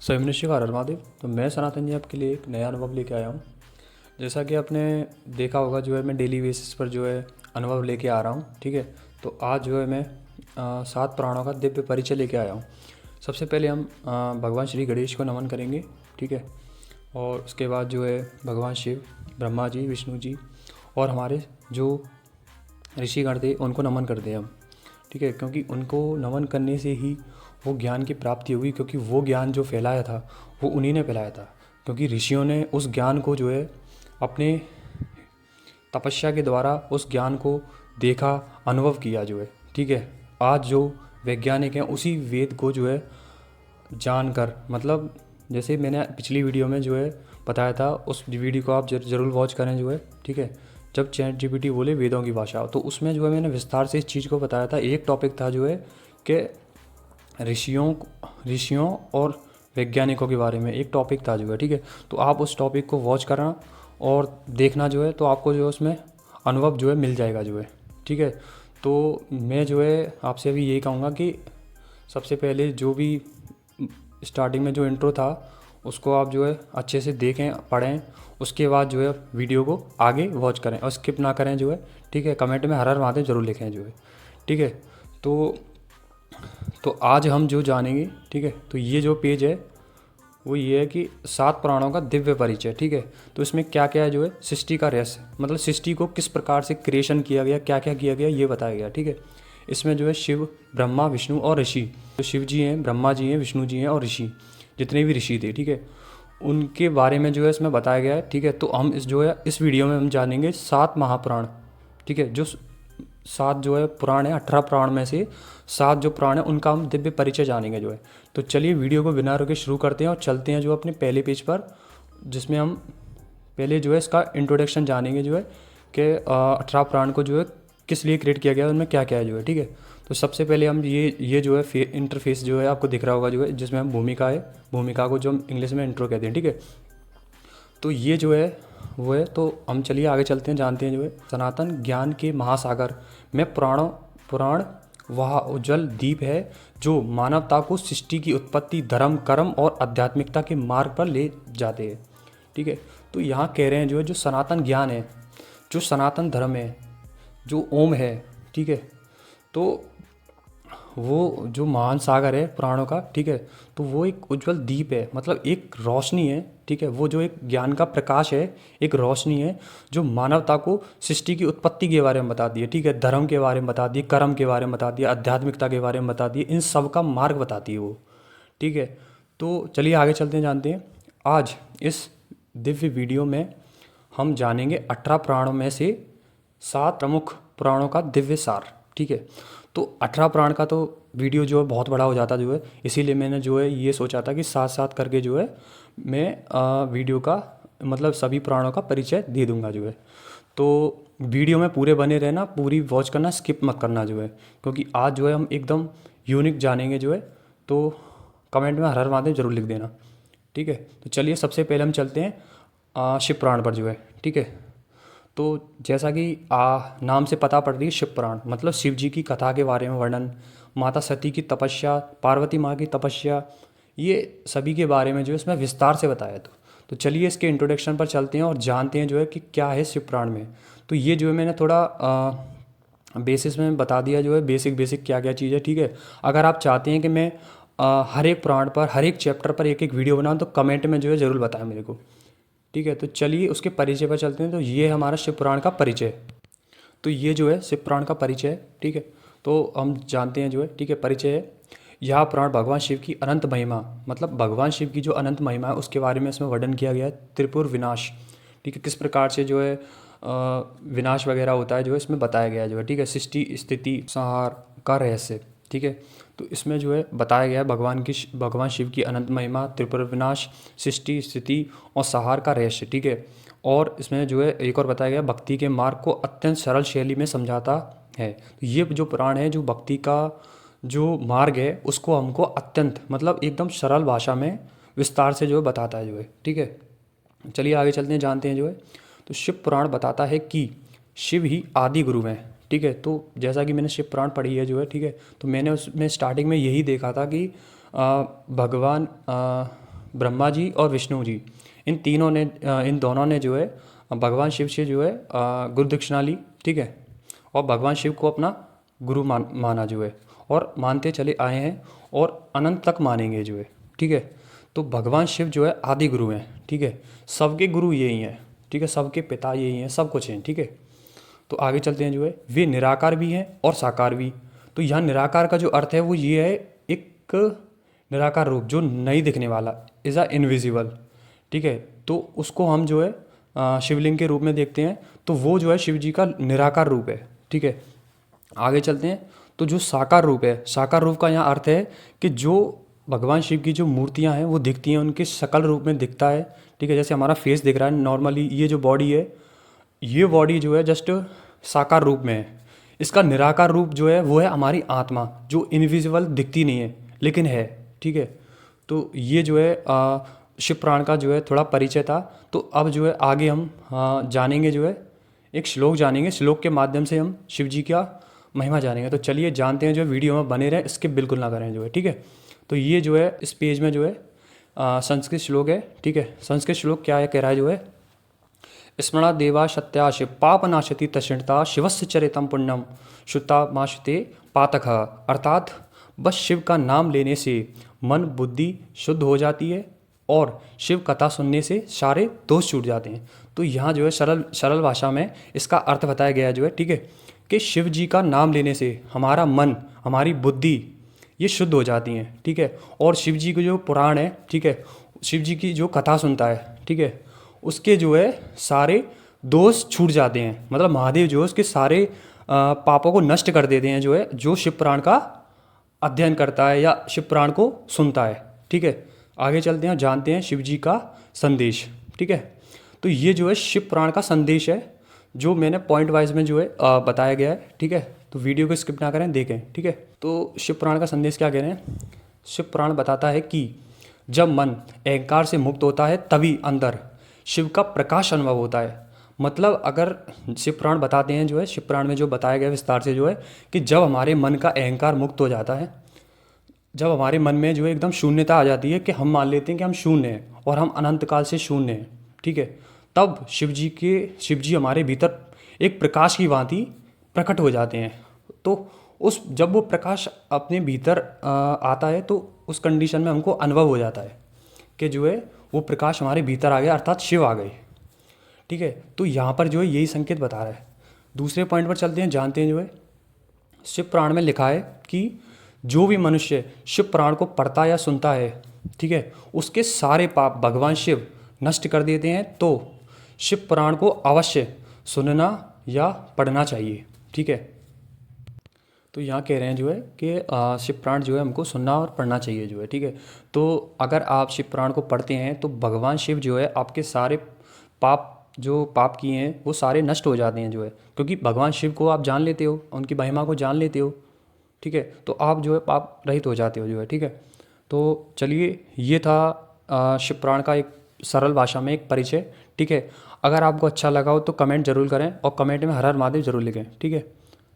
स्वयं हर महादेव। तो मैं सनातन जी आपके लिए एक नया अनुभव लेके आया हूँ। जैसा कि आपने देखा होगा जो है मैं डेली बेसिस पर जो है अनुभव लेके आ रहा हूँ। ठीक है, तो आज जो है मैं 7 पुराणों का दिव्य परिचय लेके आया हूँ। सबसे पहले हम भगवान श्री गणेश को नमन करेंगे। ठीक है, और उसके बाद जो है भगवान शिव, ब्रह्मा जी, विष्णु जी और हमारे जो ऋषिगण थे उनको नमन करते हैं हम। ठीक है, क्योंकि उनको नमन करने से ही वो ज्ञान की प्राप्ति हुई, क्योंकि वो ज्ञान जो फैलाया था वो उन्हीं ने फैलाया था। क्योंकि ऋषियों ने उस ज्ञान को जो है अपने तपस्या के द्वारा उस ज्ञान को देखा, अनुभव किया जो है। ठीक है, आज जो वैज्ञानिक हैं उसी वेद को जो है जानकर, मतलब जैसे मैंने पिछली वीडियो में जो है बताया था, उस वीडियो को आप ज़रूर वॉच करें जो है। ठीक है, जब चैट जीपीटी बोले वेदों की भाषा, तो उसमें जो है मैंने विस्तार से इस चीज़ को बताया था। एक टॉपिक था जो है कि ऋषियों और वैज्ञानिकों के बारे में एक टॉपिक था जो है। ठीक है, तो आप उस टॉपिक को वॉच करना और देखना जो है, तो आपको जो है उसमें अनुभव जो है मिल जाएगा जो है। ठीक है, तो मैं जो है आपसे अभी यही कहूँगा कि सबसे पहले जो भी स्टार्टिंग में जो इंट्रो था उसको आप जो है अच्छे से देखें, पढ़ें, उसके बाद जो है वीडियो को आगे वॉच करें और स्किप ना करें जो है। ठीक है, कमेंट में हर हर महादेव जरूर लिखें जो है। ठीक है, तो आज हम जो जानेंगे, ठीक है, तो ये जो पेज है वो ये है कि 7 पुराणों का दिव्य परिचय। ठीक है, तो इसमें क्या क्या है जो है सृष्टि का रहस्य, मतलब सृष्टि को किस प्रकार से क्रिएशन किया गया, क्या क्या किया गया, ये बताया गया। ठीक है, इसमें जो है शिव, ब्रह्मा, विष्णु और ऋषि, जो शिव जी हैं, ब्रह्मा जी हैं, विष्णु जी हैं और ऋषि, जितने भी ऋषि थे, ठीक है, उनके बारे में जो है इसमें बताया गया है। ठीक है, तो हम जो है इस वीडियो में हम जानेंगे 7 महापुराण। ठीक है, जो 7 जो है पुराण है, 18 पुराण में से 7 जो पुराण है उनका हम दिव्य परिचय जानेंगे जो है। तो चलिए वीडियो को बिना रुके शुरू करते हैं और चलते हैं जो अपने पहले पेज पर, जिसमें हम पहले जो है इसका इंट्रोडक्शन जानेंगे जो है कि 18 पुराण को जो है किस लिए क्रिएट किया गया, उनमें क्या क्या है जो है। ठीक है, तो सबसे पहले हम ये जो है इंटरफेस जो है आपको दिख रहा होगा जो है, जिसमें हम भूमिका है, भूमिका को जो हम इंग्लिश में इंट्रो कहते हैं। ठीक है, तो ये जो है वो है। तो हम चलिए आगे चलते हैं, जानते हैं जो है सनातन ज्ञान के महासागर में पुराण वह उज्जवल दीप है जो मानवता को सृष्टि की उत्पत्ति, धर्म, कर्म और आध्यात्मिकता के मार्ग पर ले जाते हैं। ठीक है, तो यहाँ कह रहे हैं जो है जो सनातन ज्ञान है, जो सनातन धर्म है, जो ओम है, ठीक है, तो वो जो महान सागर है पुराणों का, ठीक है, तो वो एक उज्जवल दीप है, मतलब एक रोशनी है। ठीक है, वो जो एक ज्ञान का प्रकाश है, एक रोशनी है जो मानवता को सृष्टि की उत्पत्ति के बारे में बता दी है। ठीक है, धर्म के बारे में बता दिए, कर्म के बारे में बता दिया, आध्यात्मिकता के बारे में बता दिए, इन सब का मार्ग बताती है वो। ठीक है, तो चलिए आगे चलते हैं, जानते हैं। आज इस दिव्य वीडियो में हम जानेंगे 18 पुराणों में से 7 प्रमुख पुराणों का दिव्य सार। ठीक है, तो 18 पुराण का तो वीडियो जो है बहुत बड़ा हो जाता जो है, इसीलिए मैंने जो है ये सोचा था कि साथ साथ करके जो है मैं वीडियो का मतलब सभी पुराणों का परिचय दे दूंगा जो है। तो वीडियो में पूरे बने रहना, पूरी वॉच करना, स्किप मत करना जो है, क्योंकि आज जो है हम एकदम यूनिक जानेंगे जो है। तो कमेंट में हर हर महादेव जरूर लिख देना। ठीक है, तो चलिए सबसे पहले हम चलते हैं शिव पुराण पर जो है। ठीक है, तो जैसा कि नाम से पता पड़ रही है शिव पुराण, मतलब शिव जी की कथा के बारे में वर्णन, माता सती की तपस्या, पार्वती माँ की तपस्या, ये सभी के बारे में जो है इसमें विस्तार से बताया। तो चलिए इसके इंट्रोडक्शन पर चलते हैं और जानते हैं जो है कि क्या है शिव पुराण में। तो ये जो है मैंने थोड़ा बेसिस में बता दिया जो है, बेसिक क्या क्या चीज़ है। ठीक है, अगर आप चाहते हैं कि मैं हर एक पुराण पर, हर एक चैप्टर पर एक एक वीडियो बनाऊँ, तो कमेंट में जो है ज़रूर बताएं मेरे को। ठीक है, तो चलिए उसके परिचय पर चलते हैं। तो ये है हमारा शिव पुराण का परिचय। तो ये जो है शिव पुराण का परिचय है। ठीक है, तो हम जानते हैं जो है, ठीक है, परिचय है। यह पुराण भगवान शिव की अनंत महिमा, मतलब भगवान शिव की जो अनंत महिमा है उसके बारे में इसमें वर्णन किया गया है। त्रिपुर विनाश, ठीक है, किस प्रकार से जो है विनाश वगैरह होता है जो है इसमें बताया गया है जो है। ठीक है, सृष्टि, स्थिति, संहार का रहस्य। ठीक है, तो इसमें जो है बताया गया है भगवान शिव की अनंत महिमा, त्रिपुर विनाश, सृष्टि, स्थिति और संहार का रहस्य। ठीक है, और इसमें जो है एक और बताया गया भक्ति के मार्ग को अत्यंत सरल शैली में समझाता है। तो ये जो पुराण है, जो भक्ति का जो मार्ग है उसको हमको अत्यंत, मतलब एकदम सरल भाषा में विस्तार से जो है बताता है जो है। ठीक है, चलिए आगे चलते हैं, जानते हैं जो है। तो शिव पुराण बताता है कि शिव ही आदि गुरु हैं। ठीक है, तो जैसा कि मैंने शिव पुराण पढ़ी है जो है, ठीक है, तो मैंने उसमें स्टार्टिंग में यही देखा था कि भगवान ब्रह्मा जी और विष्णु जी, इन दोनों ने जो है भगवान शिव से जो है गुरु दक्षिणा ली, ठीक है, और भगवान शिव को अपना गुरु माना जो है, और मानते चले आए हैं और अनंत तक मानेंगे जो है, ठीक है। तो भगवान शिव जो है आदि गुरु हैं, ठीक है, सबके गुरु यही हैं, ठीक है, सबके पिता यही हैं, सब कुछ हैं, ठीक है। तो आगे चलते हैं जो है, वे निराकार भी हैं और साकार भी। तो यहाँ निराकार का जो अर्थ है वो ये है, एक निराकार रूप जो नहीं दिखने वाला, इज़ अ इनविजिबल, ठीक है। तो उसको हम जो है शिवलिंग के रूप में देखते हैं, तो वो जो है शिव जी का निराकार रूप है, ठीक है। आगे चलते हैं, तो जो साकार रूप है, साकार रूप का यहाँ अर्थ है कि जो भगवान शिव की जो मूर्तियाँ हैं वो दिखती हैं, उनके शकल रूप में दिखता है, ठीक है। जैसे हमारा फेस दिख रहा है नॉर्मली, ये जो बॉडी है, ये बॉडी जो है जस्ट साकार रूप में है। इसका निराकार रूप जो है वो है हमारी आत्मा, जो इनविजिबल दिखती नहीं है लेकिन है, ठीक है। तो ये जो है शिव पुराण का जो है थोड़ा परिचय था। तो अब जो है आगे हम जानेंगे जो है, एक श्लोक जानेंगे, श्लोक के माध्यम से हम शिव जी का महिमा जानेंगे। तो चलिए जानते हैं, जो वीडियो में बने रहें, स्किप बिल्कुल ना करें जो है, ठीक है। तो ये जो है इस पेज में जो है संस्कृत श्लोक है, ठीक है। संस्कृत श्लोक क्या है, कह रहा है जो है, स्मरणा देवा सत्या शिव पाप नाशति तृष्णता शिवस्य चरितम पुण्यम श्रुता माशते पातक। अर्थात बस शिव का नाम लेने से मन बुद्धि शुद्ध हो जाती है और शिव कथा सुनने से सारे दोष छूट जाते हैं। तो यहाँ जो है सरल भाषा में इसका अर्थ बताया गया है जो है, ठीक है, कि शिव जी का नाम लेने से हमारा मन, हमारी बुद्धि ये शुद्ध हो जाती हैं, ठीक है। और शिव जी के जो पुराण है, ठीक है, शिव जी की जो कथा सुनता है, ठीक है, उसके जो है सारे दोष छूट जाते हैं। मतलब महादेव जो है उसके सारे पापों को नष्ट कर देते हैं जो है, जो शिव पुराण का अध्ययन करता है या शिव पुराण को सुनता है, ठीक है। आगे चलते हैं, जानते हैं शिव जी का संदेश, ठीक है। तो ये जो है शिव पुराण का संदेश है, जो मैंने पॉइंट वाइज में जो है बताया गया है, ठीक है। तो वीडियो को स्किप ना करें, देखें, ठीक है। तो शिव पुराण का संदेश क्या कह रहे हैं, शिव पुराण बताता है कि जब मन अहंकार से मुक्त होता है तभी अंदर शिव का प्रकाश अनुभव होता है। मतलब अगर शिव पुराण बताते हैं जो है, शिव पुराण में जो बताया गया विस्तार से जो है, कि जब हमारे मन का अहंकार मुक्त हो जाता है, जब हमारे मन में जो है एकदम शून्यता आ जाती है, कि हम मान लेते हैं कि हम शून्य हैं और हम अनंत काल से शून्य हैं, ठीक है, तब शिव जी हमारे भीतर एक प्रकाश की भांति प्रकट हो जाते हैं। तो जब वो प्रकाश अपने भीतर आता है, तो उस कंडीशन में हमको अनुभव हो जाता है कि जो है वो प्रकाश हमारे भीतर आ गया, अर्थात शिव आ गए, ठीक है। तो यहाँ पर जो है यही संकेत बता रहा है। दूसरे पॉइंट पर चलते हैं, जानते हैं जो है, शिव पुराण में लिखा है कि जो भी मनुष्य शिव पुराण को पढ़ता या सुनता है, ठीक है, उसके सारे पाप भगवान शिव नष्ट कर देते हैं। तो शिव पुराण को अवश्य सुनना या पढ़ना चाहिए, ठीक है। तो यहाँ कह रहे हैं जो है कि शिव पुराण जो है हमको सुनना और पढ़ना चाहिए जो है, ठीक है। तो अगर आप शिव पुराण को पढ़ते हैं तो भगवान शिव जो है आपके सारे पाप किए हैं वो सारे नष्ट हो जाते हैं जो है, क्योंकि भगवान शिव को आप जान लेते हो, उनकी महिमा को जान लेते हो, ठीक है। तो आप जो है पाप रहित हो जाते हो जो है, ठीक है। तो चलिए, ये था शिव पुराण का एक सरल भाषा में एक परिचय, ठीक है। अगर आपको अच्छा लगा हो तो कमेंट जरूर करें और कमेंट में हर हर महादेव जरूर लिखें, ठीक है।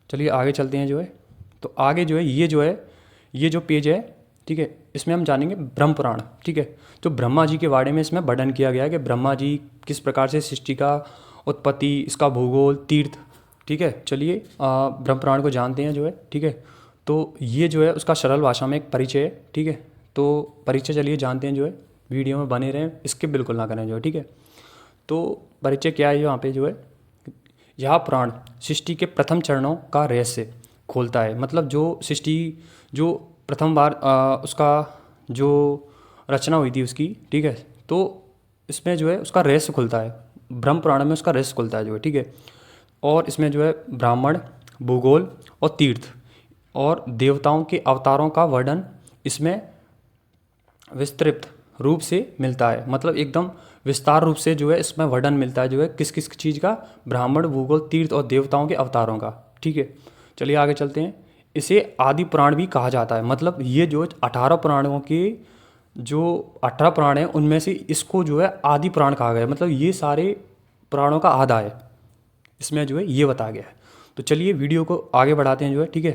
चलिए आगे चलते हैं जो है। तो आगे जो है ये जो पेज है, ठीक है, इसमें हम जानेंगे ब्रह्म पुराण, ठीक है। तो ब्रह्मा जी के बारे में इसमें वर्णन किया गया है कि ब्रह्मा जी किस प्रकार से सृष्टि का उत्पत्ति, इसका भूगोल, तीर्थ, ठीक है। चलिए ब्रह्म पुराण को जानते हैं जो है, ठीक है। तो ये जो है उसका सरल भाषा में एक परिचय है, ठीक है। तो परिचय चलिए जानते हैं जो है, वीडियो में बने रहें, स्किप बिल्कुल ना करें जो है, ठीक है। तो परिचय क्या है यहाँ पे जो है, यह पुराण सृष्टि के प्रथम चरणों का रहस्य खोलता है। मतलब जो सृष्टि जो प्रथम बार उसका जो रचना हुई थी उसकी, ठीक है, तो इसमें जो है उसका रहस्य खुलता है, ब्रह्म पुराण में उसका रहस्य खुलता है जो है, ठीक है। और इसमें जो है ब्राह्मण, भूगोल और तीर्थ और देवताओं के अवतारों का वर्णन इसमें विस्तृत रूप से मिलता है। मतलब एकदम विस्तार रूप से जो है इसमें वर्णन मिलता है जो है, किस किस चीज़ का, ब्राह्मण, भूगोल, तीर्थ और देवताओं के अवतारों का, ठीक है। चलिए आगे चलते हैं। इसे आदि पुराण भी कहा जाता है। मतलब ये जो 18 पुराणों के जो 18 पुराण हैं उनमें से इसको जो है आदि पुराण कहा गया है। मतलब ये सारे पुराणों का आधा है, इसमें जो है ये बताया गया है। तो चलिए वीडियो को आगे बढ़ाते हैं जो है, ठीक है।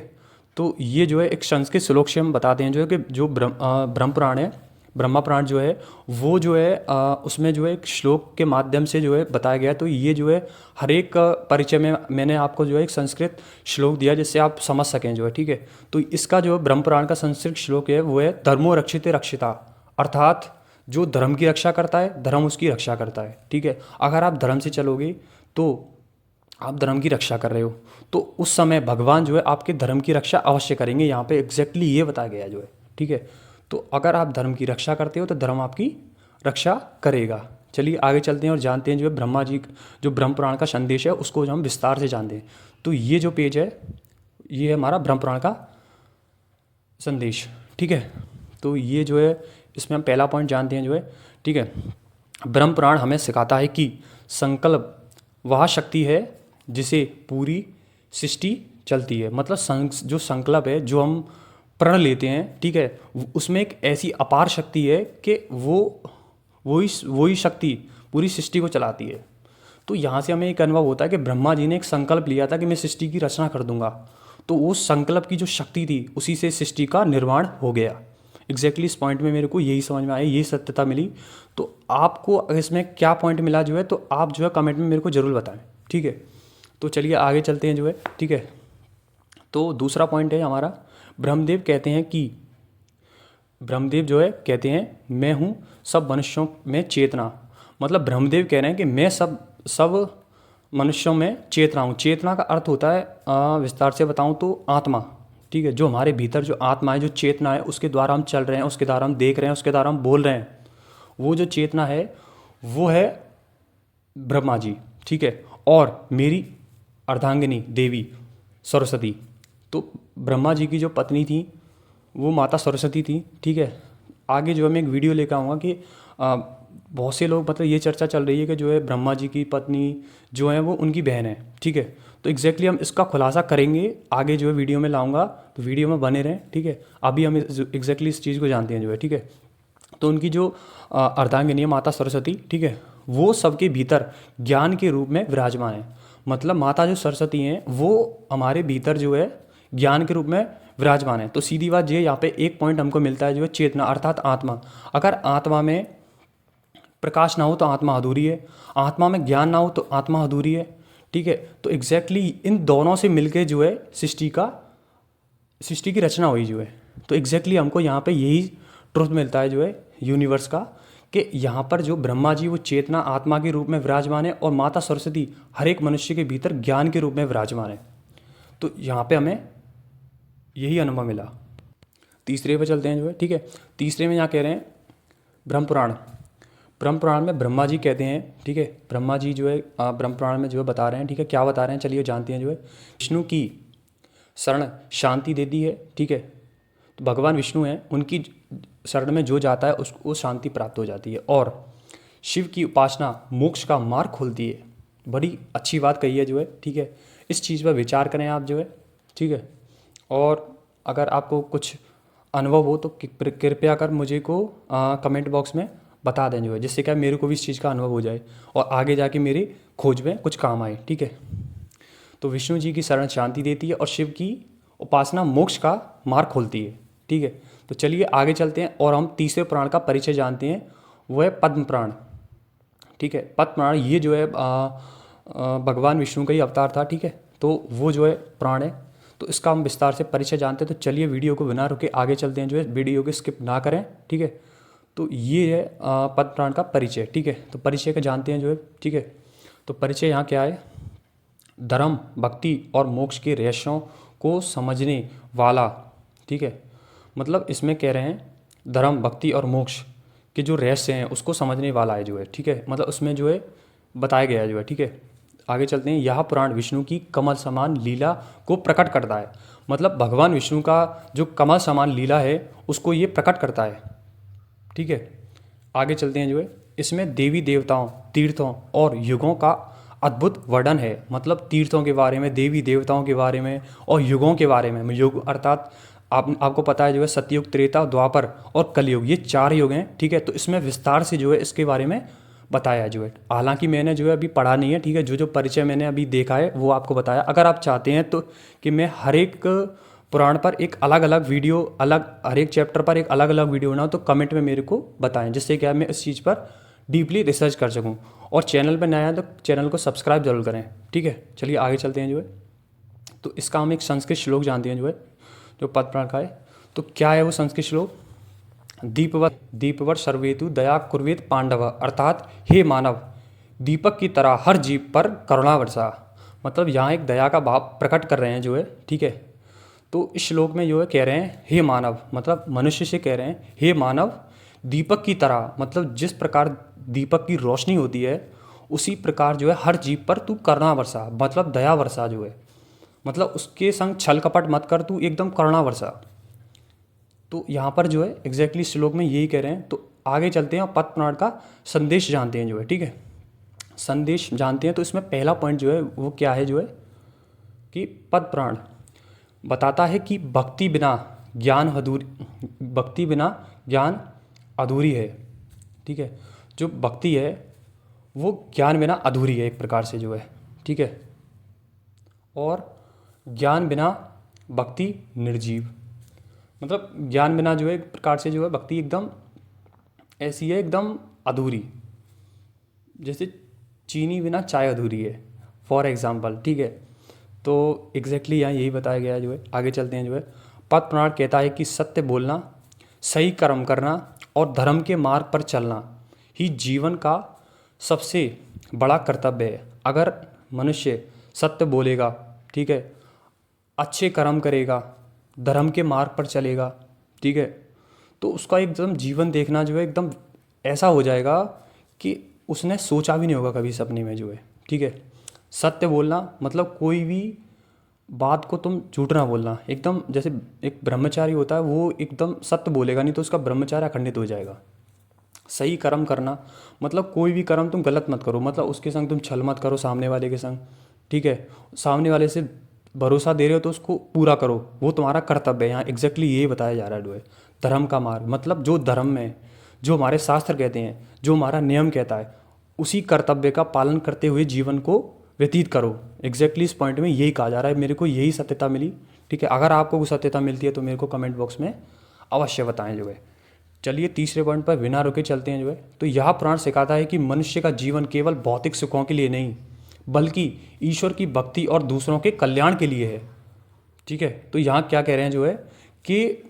तो ये जो है एक संस्कृत श्लोक से हम बताते हैं जो है कि जो ब्रह्म पुराण है, ब्रह्मा पुराण जो है वो जो है उसमें जो है एक श्लोक के माध्यम से जो है बताया गया है। तो ये जो है हर एक परिचय में मैंने आपको जो है एक संस्कृत श्लोक दिया जिससे आप समझ सकें जो है, ठीक है। तो इसका जो ब्रह्म पुराण का संस्कृत श्लोक है वो है धर्मो रक्षिते रक्षिता, अर्थात जो धर्म की रक्षा करता है धर्म उसकी रक्षा करता है, ठीक है। अगर आप धर्म से चलोगे तो आप धर्म की रक्षा कर रहे हो, तो उस समय भगवान जो है आपके धर्म की रक्षा अवश्य करेंगे। यहाँ पे एग्जैक्टली ये बताया गया जो है, ठीक है। तो अगर आप धर्म की रक्षा करते हो तो धर्म आपकी रक्षा करेगा। चलिए आगे चलते हैं और जानते हैं जो है ब्रह्मा जी जो ब्रह्म पुराण का संदेश है उसको जो हम विस्तार से जानते हैं। तो ये जो पेज है ये है हमारा ब्रह्म पुराण का संदेश, ठीक है। तो ये जो है इसमें हम पहला पॉइंट जानते हैं जो है, ठीक है। ब्रह्म पुराण हमें सिखाता है कि संकल्प वह शक्ति है जिसे पूरी सृष्टि चलती है। मतलब जो संकल्प है जो हम प्रण लेते हैं, ठीक है, उसमें एक ऐसी अपार शक्ति है कि वही शक्ति पूरी सृष्टि को चलाती है। तो यहाँ से हमें एक अनुभव होता है कि ब्रह्मा जी ने एक संकल्प लिया था कि मैं सृष्टि की रचना कर दूंगा, तो उस संकल्प की जो शक्ति थी उसी से सृष्टि का निर्माण हो गया। एग्जैक्टली इस पॉइंट में मेरे को यही समझ में आया, यही सत्यता मिली। तो आपको इसमें क्या पॉइंट मिला जो है तो आप जो है कमेंट में मेरे को ज़रूर बताएं, ठीक है। तो चलिए आगे चलते हैं जो है, ठीक है। तो दूसरा पॉइंट है हमारा, ब्रह्मदेव जो है कहते हैं मैं हूँ सब मनुष्यों में चेतना। मतलब ब्रह्मदेव कह रहे हैं कि मैं सब मनुष्यों में चेतना हूँ। चेतना का अर्थ होता है विस्तार से बताऊँ तो आत्मा, ठीक है। जो हमारे भीतर जो आत्मा है, जो चेतना है, उसके द्वारा हम चल रहे हैं, उसके द्वारा हम देख रहे हैं, उसके द्वारा हम बोल रहे हैं, वो जो चेतना है वो है ब्रह्मा जी, ठीक है। और मेरी अर्धांगिनी देवी सरस्वती, तो ब्रह्मा जी की जो पत्नी थी वो माता सरस्वती थी, ठीक है। आगे जो है मैं एक वीडियो लेकर आऊँगा कि बहुत से लोग मतलब ये चर्चा चल रही है कि जो है ब्रह्मा जी की पत्नी जो है वो उनकी बहन है, ठीक है। तो एग्जैक्टली हम इसका खुलासा करेंगे आगे जो है वीडियो में लाऊंगा, तो वीडियो में बने रहें, ठीक है। अभी हम एग्जैक्टली इस चीज़ को जानते हैं जो है, ठीक है। तो उनकी जो अर्धांगिनी है माता सरस्वती, ठीक है, वो सबके भीतर ज्ञान के रूप में विराजमान है। मतलब माता जो सरस्वती हैं वो हमारे भीतर जो है ज्ञान के रूप में विराजमान है। तो सीधी बात ये यहाँ पे एक पॉइंट हमको मिलता है जो है चेतना अर्थात आत्मा। अगर आत्मा में प्रकाश ना हो तो आत्मा अधूरी है, आत्मा में ज्ञान ना हो तो आत्मा अधूरी है, ठीक है। तो एग्जैक्टली इन दोनों से मिलके जो है सृष्टि की रचना हुई जो है। तो एग्जैक्टली हमको यहाँ पे यही ट्रुथ मिलता है जो है यूनिवर्स का, कि यहाँ पर जो ब्रह्मा जी वो चेतना आत्मा के रूप में विराजमान है और माता सरस्वती हर एक मनुष्य के भीतर ज्ञान के रूप में विराजमान है। तो यहाँ पे हमें यही अनुभव मिला। तीसरे पे चलते हैं जो है, ठीक है। तीसरे में यहाँ कह रहे हैं ब्रह्म पुराण में ब्रह्मा जी कहते हैं, ठीक है, ब्रह्मा जी जो है ब्रह्म पुराण में जो है बता रहे हैं, ठीक है, क्या बता रहे हैं चलिए जानते हैं जो है। विष्णु की शरण शांति देती है, ठीक है। तो भगवान विष्णु हैं, उनकी शरण में जो जाता है उसको शांति प्राप्त हो जाती है। और शिव की उपासना मोक्ष का मार्ग खोलती है। बड़ी अच्छी बात कही है जो है, ठीक है। इस चीज़ पर विचार करें आप जो है, ठीक है। और अगर आपको कुछ अनुभव हो तो कृपया कर मुझे को कमेंट बॉक्स में बता दें जो है, जिससे क्या मेरे को भी इस चीज़ का अनुभव हो जाए और आगे जाके मेरी खोज में कुछ काम आए, ठीक है। तो विष्णु जी की शरण शांति देती है और शिव की उपासना मोक्ष का मार्ग खोलती है, ठीक है। तो चलिए आगे चलते हैं और हम तीसरे पुराण का परिचय जानते हैं, वो है पद्म पुराण, ठीक है। पद्म पुराण ये जो है भगवान विष्णु का ही अवतार था, ठीक है। तो वो जो है पुराण है, तो इसका हम विस्तार से परिचय जानते हैं। तो चलिए वीडियो को बिना रुके आगे चलते हैं जो है, वीडियो को स्किप ना करें, ठीक है। तो ये है पद्म पुराण का परिचय, ठीक है। तो परिचय का जानते हैं जो है, ठीक है। तो परिचय यहाँ क्या है, धर्म भक्ति और मोक्ष के रहस्यों को समझने वाला, ठीक है। मतलब इसमें कह रहे हैं धर्म भक्ति और मोक्ष के जो रहस्य हैं उसको समझने वाला है जो है, ठीक है। मतलब उसमें जो है बताया गया है जो है, ठीक है। आगे चलते हैं। यह पुराण विष्णु की कमल समान लीला को प्रकट करता है। मतलब भगवान विष्णु का जो कमल समान लीला है उसको ये प्रकट करता है, ठीक है। आगे चलते हैं जो है, इसमें देवी देवताओं तीर्थों और युगों का अद्भुत वर्णन है। मतलब तीर्थों के बारे में, देवी देवताओं के बारे में और युगों के बारे में। युग अर्थात आपको पता है जो है सतयुग त्रेता द्वापर और कलयुग, ये 4 युग हैं, ठीक है। तो इसमें विस्तार से जो है इसके बारे में बताया जो है। हालांकि मैंने जो है अभी पढ़ा नहीं है, ठीक है। जो परिचय मैंने अभी देखा है वो आपको बताया। अगर आप चाहते हैं तो कि मैं हर एक पुराण पर एक अलग अलग वीडियो, अलग हर एक चैप्टर पर एक अलग अलग वीडियो बनाओ, तो कमेंट में मेरे को बताएं, जिससे क्या मैं इस चीज़ पर डीपली रिसर्च कर सकूं। और चैनल पर नया है तो चैनल को सब्सक्राइब जरूर करें, ठीक है। चलिए आगे चलते हैं जो है। तो इसका हम एक संस्कृत श्लोक जानते हैं जो है, जो पद्म पुराण का है। तो क्या है वो संस्कृत श्लोक? दीपवत सर्वेतु दया कुर्वेत पांडव, अर्थात हे मानव, दीपक की तरह हर जीव पर करुणा वर्षा। मतलब यहाँ एक दया का भाव प्रकट कर रहे हैं जो है, ठीक है। तो इस श्लोक में जो है कह रहे हैं हे मानव, मतलब मनुष्य से कह रहे हैं हे मानव, दीपक की तरह, मतलब जिस प्रकार दीपक की रोशनी होती है उसी प्रकार जो है हर जीव पर तू करुणा वर्षा, मतलब दया वर्षा जो है, मतलब उसके संग छल कपट मत कर, तू एकदम करुणा वर्षा। तो यहाँ पर जो है एग्जैक्टली श्लोक में यही कह रहे हैं। तो आगे चलते हैं और पद्म पुराण का संदेश जानते हैं जो है, ठीक है। संदेश जानते हैं तो इसमें पहला पॉइंट जो है वो क्या है जो है कि पद्म पुराण बताता है कि भक्ति बिना ज्ञान अधूरी है, ठीक है। जो भक्ति है वो ज्ञान बिना अधूरी है एक प्रकार से जो है, ठीक है। और ज्ञान बिना भक्ति निर्जीव, मतलब ज्ञान बिना जो है एक प्रकार से जो है भक्ति एकदम ऐसी है, एकदम अधूरी, जैसे चीनी बिना चाय अधूरी है, फॉर एग्जाम्पल, ठीक है। तो एग्जैक्टली यहाँ यही बताया गया है जो है। आगे चलते हैं जो है। पद्म पुराण कहता है कि सत्य बोलना, सही कर्म करना और धर्म के मार्ग पर चलना ही जीवन का सबसे बड़ा कर्तव्य है। अगर मनुष्य सत्य बोलेगा, ठीक है, अच्छे कर्म करेगा, धर्म के मार्ग पर चलेगा, ठीक है, तो उसका एकदम जीवन देखना जो है एकदम ऐसा हो जाएगा कि उसने सोचा भी नहीं होगा कभी सपने में जो है, ठीक है। सत्य बोलना मतलब कोई भी बात को तुम झूठ ना बोलना, एकदम जैसे एक ब्रह्मचारी होता है वो एकदम सत्य बोलेगा, नहीं तो उसका ब्रह्मचार्य अखंडित हो जाएगा। सही कर्म करना मतलब कोई भी कर्म तुम गलत मत करो, मतलब उसके संग तुम छल मत करो सामने वाले के संग, ठीक है। सामने वाले से भरोसा दे रहे हो तो उसको पूरा करो, वो तुम्हारा कर्तव्य है। यहाँ एग्जैक्टली यही बताया जा रहा है जो है। धर्म का मार्ग मतलब जो धर्म में, जो हमारे शास्त्र कहते हैं, जो हमारा नियम कहता है, उसी कर्तव्य का पालन करते हुए जीवन को व्यतीत करो। एग्जैक्टली इस पॉइंट में यही कहा जा रहा है। मेरे को यही सत्यता मिली, ठीक है। अगर आपको कोई सत्यता मिलती है तो मेरे को कमेंट बॉक्स में अवश्य बताएं जो है। चलिए तीसरे पॉइंट पर बिना रुके चलते हैं जो है। तो यह पुराण सिखाता है कि मनुष्य का जीवन केवल भौतिक सुखों के लिए नहीं, बल्कि ईश्वर की भक्ति और दूसरों के कल्याण के लिए है, ठीक है। तो यहाँ क्या कह रहे हैं जो है कि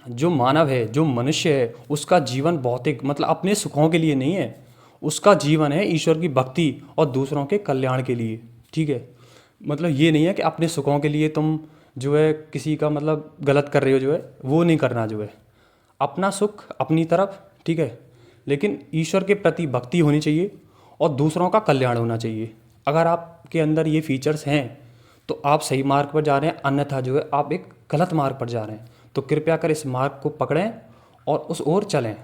जो मानव है, जो मनुष्य है, उसका जीवन भौतिक मतलब अपने सुखों के लिए नहीं है, उसका जीवन है ईश्वर की भक्ति और दूसरों के कल्याण के लिए, ठीक है। मतलब ये नहीं है कि अपने सुखों के लिए तुम जो है किसी का मतलब गलत कर रहे हो जो है, वो नहीं करना जो है। अपना सुख अपनी तरफ, ठीक है, लेकिन ईश्वर के प्रति भक्ति होनी चाहिए और दूसरों का कल्याण होना चाहिए। अगर आपके अंदर ये फीचर्स हैं तो आप सही मार्ग पर जा रहे हैं, अन्यथा जो है आप एक गलत मार्ग पर जा रहे हैं। तो कृपया कर इस मार्ग को पकड़ें और उस ओर चलें,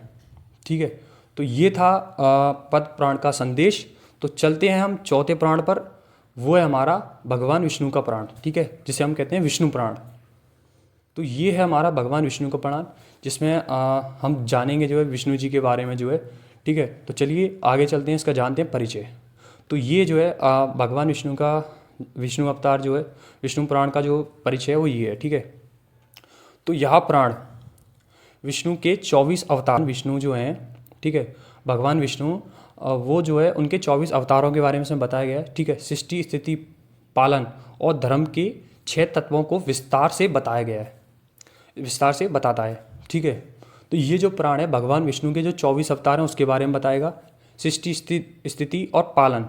ठीक है। तो ये था पद्म पुराण का संदेश। तो चलते हैं हम चौथे पुराण पर, वो है हमारा भगवान विष्णु का पुराण, ठीक है, जिसे हम कहते हैं विष्णु पुराण। तो ये है हमारा भगवान विष्णु का पुराण, जिसमें हम जानेंगे जो है विष्णु जी के बारे में जो है, ठीक है। तो चलिए आगे चलते हैं, इसका जानते हैं परिचय। तो ये जो है भगवान विष्णु का विष्णु अवतार जो है, विष्णु पुराण का जो परिचय है वो ये है, ठीक है। तो यह पुराण विष्णु के 24 अवतार, विष्णु जो हैं, ठीक है, भगवान विष्णु वो जो है उनके 24 अवतारों के बारे में इसमें बताया गया है, ठीक है। सृष्टि, स्थिति, पालन और धर्म के 6 तत्वों को विस्तार से बताया गया है, विस्तार से बताता है, ठीक है। तो ये जो पुराण है भगवान विष्णु के जो 24 अवतार हैं उसके बारे में बताएगा, सृष्टि, स्थिति और पालन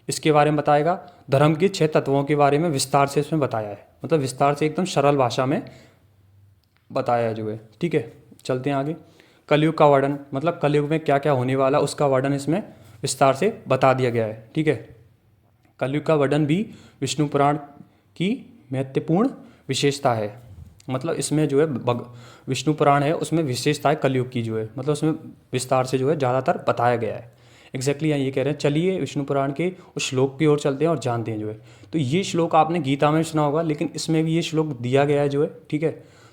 इसके बारे में बताएगा, धर्म के 6 तत्वों के बारे में विस्तार से इसमें बताया है, मतलब विस्तार से एकदम सरल भाषा में बताया है जो है, ठीक है। चलते हैं आगे। कलयुग का वर्णन मतलब कलयुग में क्या क्या होने वाला उसका वर्णन इसमें विस्तार से बता दिया गया है, ठीक है। कलयुग का वर्णन भी विष्णु पुराण की महत्वपूर्ण विशेषता है, मतलब इसमें जो है विष्णु पुराण है उसमें विशेषता है कलयुग की जो है, मतलब उसमें विस्तार से जो है ज़्यादातर बताया गया है। एग्जैक्टली यहाँ ये कह रहे हैं। चलिए विष्णु पुराण के उस श्लोक की ओर चलते हैं और जानते हैं जो है। तो ये श्लोक आपने गीता में सुना होगा, लेकिन इसमें भी ये श्लोक दिया गया है जो है, ठीक है।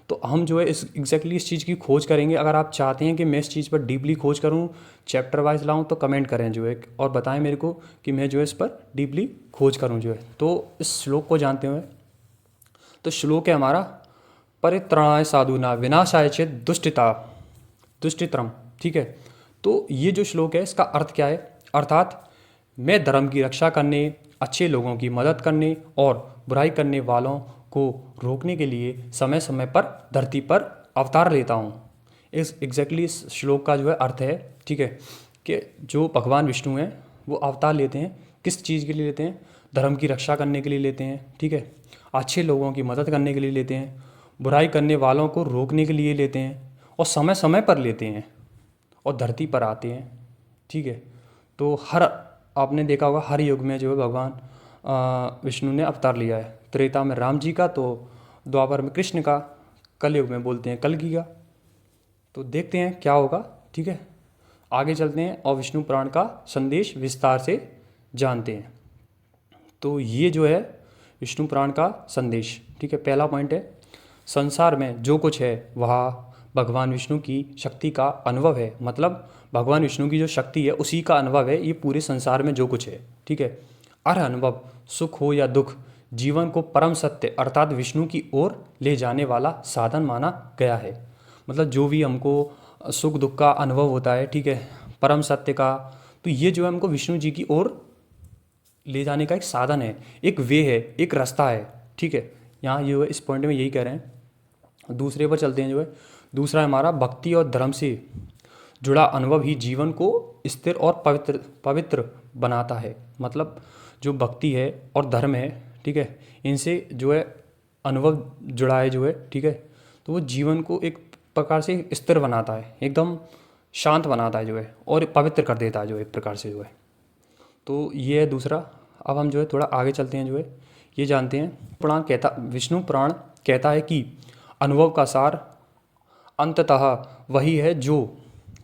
तो हम जो है इस एग्जैक्टली इस चीज़ की खोज करेंगे। अगर आप चाहते हैं कि मैं इस चीज़ पर डीपली खोज करूं, चैप्टर वाइज लाऊं, तो कमेंट करें जो है और बताएं मेरे को कि मैं जो है इस पर डीपली खोज करूं जो है। तो इस श्लोक को जानते हुए, तो श्लोक है हमारा परित्राणाय साधूनां विनाशाय चेत् दुष्टितरम। ठीक है, तो ये जो श्लोक है इसका अर्थ क्या है, अर्थात मैं धर्म की रक्षा करने, अच्छे लोगों की मदद करने और बुराई करने वालों को रोकने के लिए समय समय पर धरती पर अवतार लेता हूँ। इस एग्जैक्टली इस श्लोक का जो है अर्थ है, ठीक है, कि जो भगवान विष्णु हैं वो अवतार लेते हैं, किस चीज़ के लिए लेते हैं, धर्म की रक्षा करने के लिए लेते हैं, ठीक है, अच्छे लोगों की मदद करने के लिए लेते हैं, बुराई करने वालों को रोकने के लिए लेते हैं और समय समय पर लेते हैं और धरती पर आते हैं। ठीक है, तो हर आपने देखा होगा हर युग में जो है भगवान विष्णु ने अवतार लिया है। त्रेता में राम जी का, तो द्वापर में कृष्ण का, कल युग में बोलते हैं कल्कि का। तो देखते हैं क्या होगा। ठीक है, आगे चलते हैं और विष्णु पुराण का संदेश विस्तार से जानते हैं। तो ये जो है विष्णु पुराण का संदेश। ठीक है, पहला पॉइंट है, संसार में जो कुछ है वह भगवान विष्णु की शक्ति का अनुभव है। मतलब भगवान विष्णु की जो शक्ति है उसी का अनुभव है ये पूरे संसार में जो कुछ है। ठीक है, हर अनुभव सुख हो या दुख जीवन को परम सत्य अर्थात विष्णु की ओर ले जाने वाला साधन माना गया है। मतलब जो भी हमको सुख दुख का अनुभव होता है, ठीक है, परम सत्य का, तो ये जो है हमको विष्णु जी की ओर ले जाने का एक साधन है, एक वे है, एक रास्ता है। ठीक है, यहाँ ये इस पॉइंट में यही कह रहे हैं। दूसरे पर चलते हैं, जो है दूसरा हमारा भक्ति और धर्म से जुड़ा अनुभव ही जीवन को स्थिर और पवित्र बनाता है। मतलब जो भक्ति है और धर्म है, ठीक है, इनसे जो है अनुभव जुड़ा है जो है, ठीक है, तो वो जीवन को एक प्रकार से स्थिर बनाता है, एकदम शांत बनाता है जो है, और पवित्र कर देता है जो एक प्रकार से जो है। तो ये है दूसरा। अब हम जो है थोड़ा आगे चलते हैं, जो है ये जानते हैं। विष्णु पुराण कहता है कि अनुभव का सार अंततः वही है जो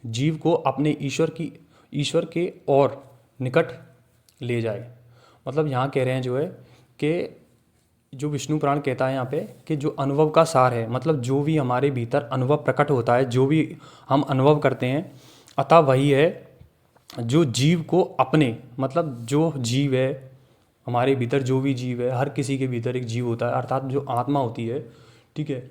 जीव को अपने ईश्वर के और निकट ले जाए। मतलब यहाँ कह रहे हैं जो है कि जो विष्णु पुराण कहता है यहाँ पे कि जो अनुभव का सार है, मतलब जो भी हमारे भीतर अनुभव प्रकट होता है, जो भी हम अनुभव करते हैं, अतः वही है जो जीव को अपने, मतलब जो जीव है हमारे भीतर, जो भी जीव है, हर किसी के भीतर एक जीव होता है, अर्थात जो आत्मा होती है, ठीक है,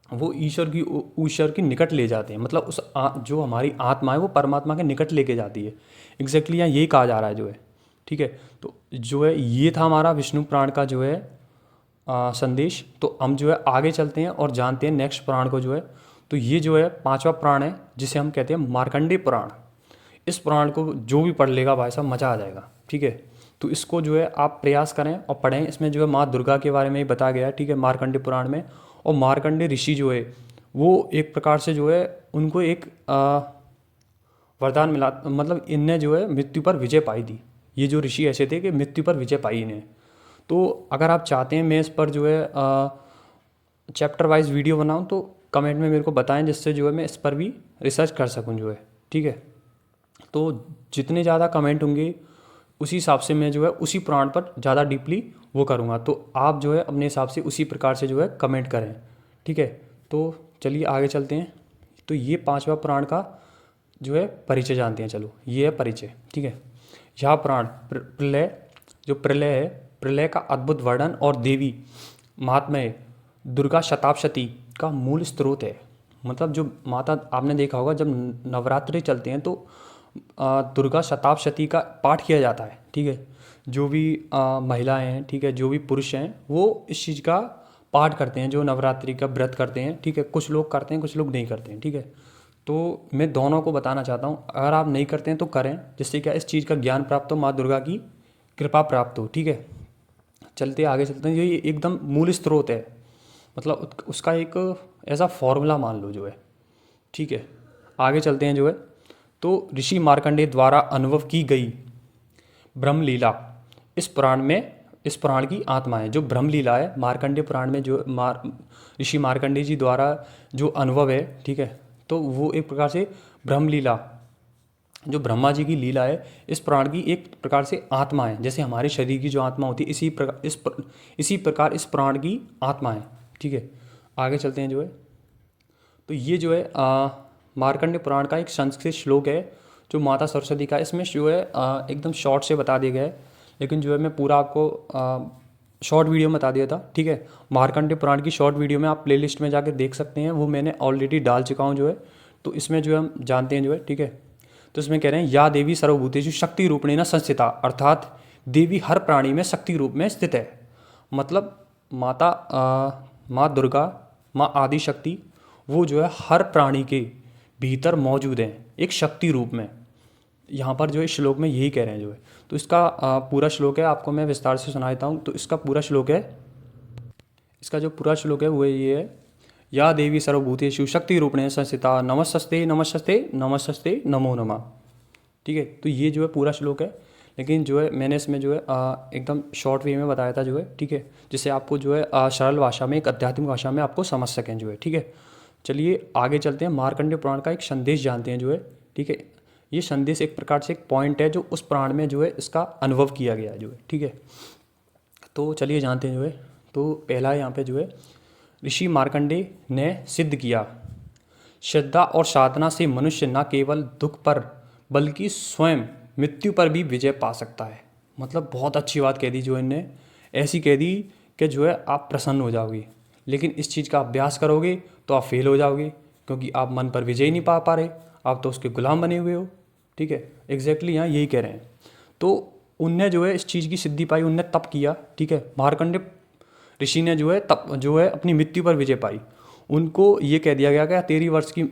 वो ईश्वर की निकट ले जाते हैं। मतलब जो हमारी आत्मा है वो परमात्मा के निकट लेके जाती है। एग्जैक्टली यहाँ यही कहा जा रहा है जो है। ठीक है, तो जो है ये था हमारा विष्णु पुराण का जो है संदेश। तो हम जो है आगे चलते हैं और जानते हैं नेक्स्ट पुराण को जो है। तो ये जो है पांचवा पुराण है जिसे हम कहते हैं मार्कंडेय पुराण। इस पुराण को जो भी पढ़ लेगा भाई साहब मज़ा आ जाएगा। ठीक है, तो इसको जो है आप प्रयास करें और पढ़ें। इसमें जो है माँ दुर्गा के बारे में ही बताया गया है, ठीक है, मार्कंडेय पुराण में। और मार्कंडेय ऋषि जो है वो एक प्रकार से जो है उनको एक वरदान मिला, मतलब इनने जो है मृत्यु पर विजय पाई थी। ये जो ऋषि ऐसे थे कि मृत्यु पर विजय पाई इन्हें। तो अगर आप चाहते हैं मैं इस पर जो है चैप्टर वाइज वीडियो बनाऊं तो कमेंट में मेरे को बताएं, जिससे जो है मैं इस पर भी रिसर्च कर सकूं जो है। ठीक है, तो जितने ज़्यादा कमेंट होंगे उसी हिसाब से मैं जो है उसी पुराण पर ज़्यादा डीपली वो करूँगा। तो आप जो है अपने हिसाब से उसी प्रकार से जो है कमेंट करें। ठीक है, तो चलिए आगे चलते हैं। तो ये पांचवा पुराण का जो है परिचय जानते हैं। चलो ये है परिचय। ठीक है, यह पुराण प्रलय है, प्रलय का अद्भुत वर्णन और देवी महात्म्य दुर्गा शताब्दी का मूल स्रोत है। मतलब जो माता, आपने देखा होगा जब नवरात्रि चलते हैं तो दुर्गा शताब्दी का पाठ किया जाता है। ठीक है, जो भी महिलाएं हैं, ठीक है, जो भी पुरुष हैं वो इस चीज़ का पाठ करते हैं, जो नवरात्रि का व्रत करते हैं। ठीक है, कुछ लोग करते हैं, कुछ लोग नहीं करते हैं। ठीक है, तो मैं दोनों को बताना चाहता हूँ, अगर आप नहीं करते हैं तो करें, जिससे क्या इस चीज़ का ज्ञान प्राप्त हो, माँ दुर्गा की कृपा प्राप्त हो। ठीक है, आगे चलते हैं। ये एकदम मूल स्रोत है, मतलब उसका एक ऐसा फॉर्मूला मान लो जो है। ठीक है, आगे चलते हैं जो है। तो ऋषि मार्कंडेय द्वारा अनुभव की गई ब्रह्मलीला इस पुराण की आत्मा है। जो ब्रह्मलीला है मार्कंडेय पुराण में जो ऋषि मार्कंडेय जी द्वारा जो अनुभव है, ठीक है, तो वो एक प्रकार से ब्रह्मलीला, जो ब्रह्मा जी की लीला है, इस पुराण की एक प्रकार से आत्मा है। जैसे हमारे शरीर की जो आत्मा होती है, इसी प्रकार इस पुराण की आत्मा है। ठीक है, आगे चलते हैं जो है। तो ये जो है मार्कंडेय पुराण का एक संस्कृत श्लोक है जो माता सरस्वती का, इसमें जो है एकदम शॉर्ट से बता दिया गया है, लेकिन जो है मैं पूरा आपको शॉर्ट वीडियो में बता दिया था, ठीक है। मार्कंडेय पुराण की शॉर्ट वीडियो में आप प्लेलिस्ट में जाकर देख सकते हैं, वो मैंने ऑलरेडी डाल चुका हूँ जो है। तो इसमें जो है हम जानते हैं जो है, ठीक है। तो इसमें कह रहे हैं या देवी सर्वभूतेषु शक्ति रूपिणेन संस्थिता, अर्थात देवी हर प्राणी में शक्ति रूप में स्थित है। मतलब माँ दुर्गा, माँ आदि शक्ति, वो जो है हर प्राणी के भीतर मौजूद हैं एक शक्ति रूप में। यहाँ पर जो है श्लोक में यही कह रहे हैं जो है। तो इसका पूरा श्लोक है, आपको मैं विस्तार से सुना देता हूँ। तो इसका पूरा श्लोक है, इसका जो पूरा श्लोक है वो ये है, या देवी सर्वभूतेषु शक्ति रूपिणे संस्थिता, नमस्ते नमस्ते नमस्ते नमो नमः। ठीक है, तो ये जो है पूरा श्लोक है, लेकिन जो है मैंने इसमें जो है एकदम शॉर्ट वे में बताया था जो है, ठीक है, जिससे आपको जो है सरल भाषा में, एक आध्यात्मिक भाषा में आपको समझ सकें जो है, ठीक है। चलिए आगे चलते हैं, मार्कंडेय पुराण का एक संदेश जानते हैं जो है, ठीक है। ये संदेश एक प्रकार से एक पॉइंट है जो उस पुराण में जो है इसका अनुभव किया गया है जो है, ठीक है। तो चलिए जानते हैं जो है। तो पहला यहाँ पे जो है, ऋषि मार्कंडेय ने सिद्ध किया, श्रद्धा और साधना से मनुष्य न केवल दुख पर बल्कि स्वयं मृत्यु पर भी विजय पा सकता है। मतलब बहुत अच्छी बात कह दी जो इनने, ऐसी कह दी कि जो है आप प्रसन्न हो जाओगे, लेकिन इस चीज़ का अभ्यास करोगे तो आप फेल हो जाओगे, क्योंकि आप मन पर विजय नहीं पा रहे, आप तो उसके गुलाम बने हुए हो, ठीक है। एग्जैक्टली यहाँ यही कह रहे हैं। तो उनने जो है इस चीज़ की सिद्धि पाई, उनने तप किया, ठीक है। मार्कंडेय ऋषि ने जो है तप जो है अपनी मृत्यु पर विजय पाई। उनको ये कह दिया गया कि 13 वर्ष की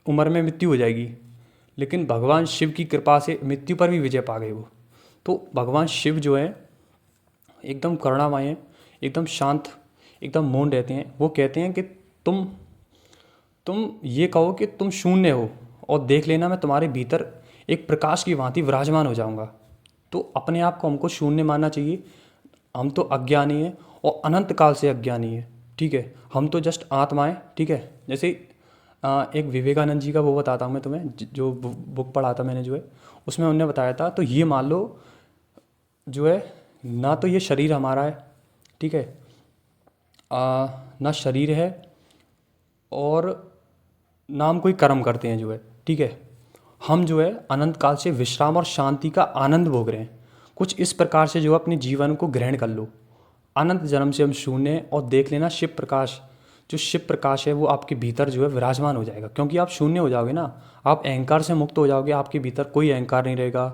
उम्र में मृत्यु हो जाएगी, लेकिन भगवान शिव की कृपा से मृत्यु पर भी विजय पा गए वो। तो भगवान शिव जो है एकदम करुणामय हैं, एकदम शांत, एकदम मौन रहते हैं। वो कहते हैं कि तुम ये कहो कि तुम शून्य हो और देख लेना मैं तुम्हारे भीतर एक प्रकाश की भांति विराजमान हो जाऊंगा। तो अपने आप को हमको शून्य मानना चाहिए। हम तो अज्ञानी हैं और अनंत काल से अज्ञानी है, ठीक है। हम तो जस्ट आत्माएं, ठीक है। जैसे एक विवेकानंद जी का वो बताता हूँ मैं तुम्हें, जो बुक पढ़ा था मैंने जो है, उसमें उन्होंने बताया था। तो ये मान लो जो है, ना तो ये शरीर हमारा है, ठीक है, ना शरीर है, और ना हम कोई कर्म करते हैं जो है, ठीक है। हम जो है अनंत काल से विश्राम और शांति का आनंद भोग रहे हैं। कुछ इस प्रकार से जो अपने जीवन को ग्रहण कर लो। अनंत जन्म से हम शून्य हैं, और देख लेना शिव प्रकाश, जो शिव प्रकाश है वो आपके भीतर जो है विराजमान हो जाएगा, क्योंकि आप शून्य हो जाओगे ना, आप अहंकार से मुक्त हो जाओगे। आपके भीतर कोई अहंकार नहीं रहेगा,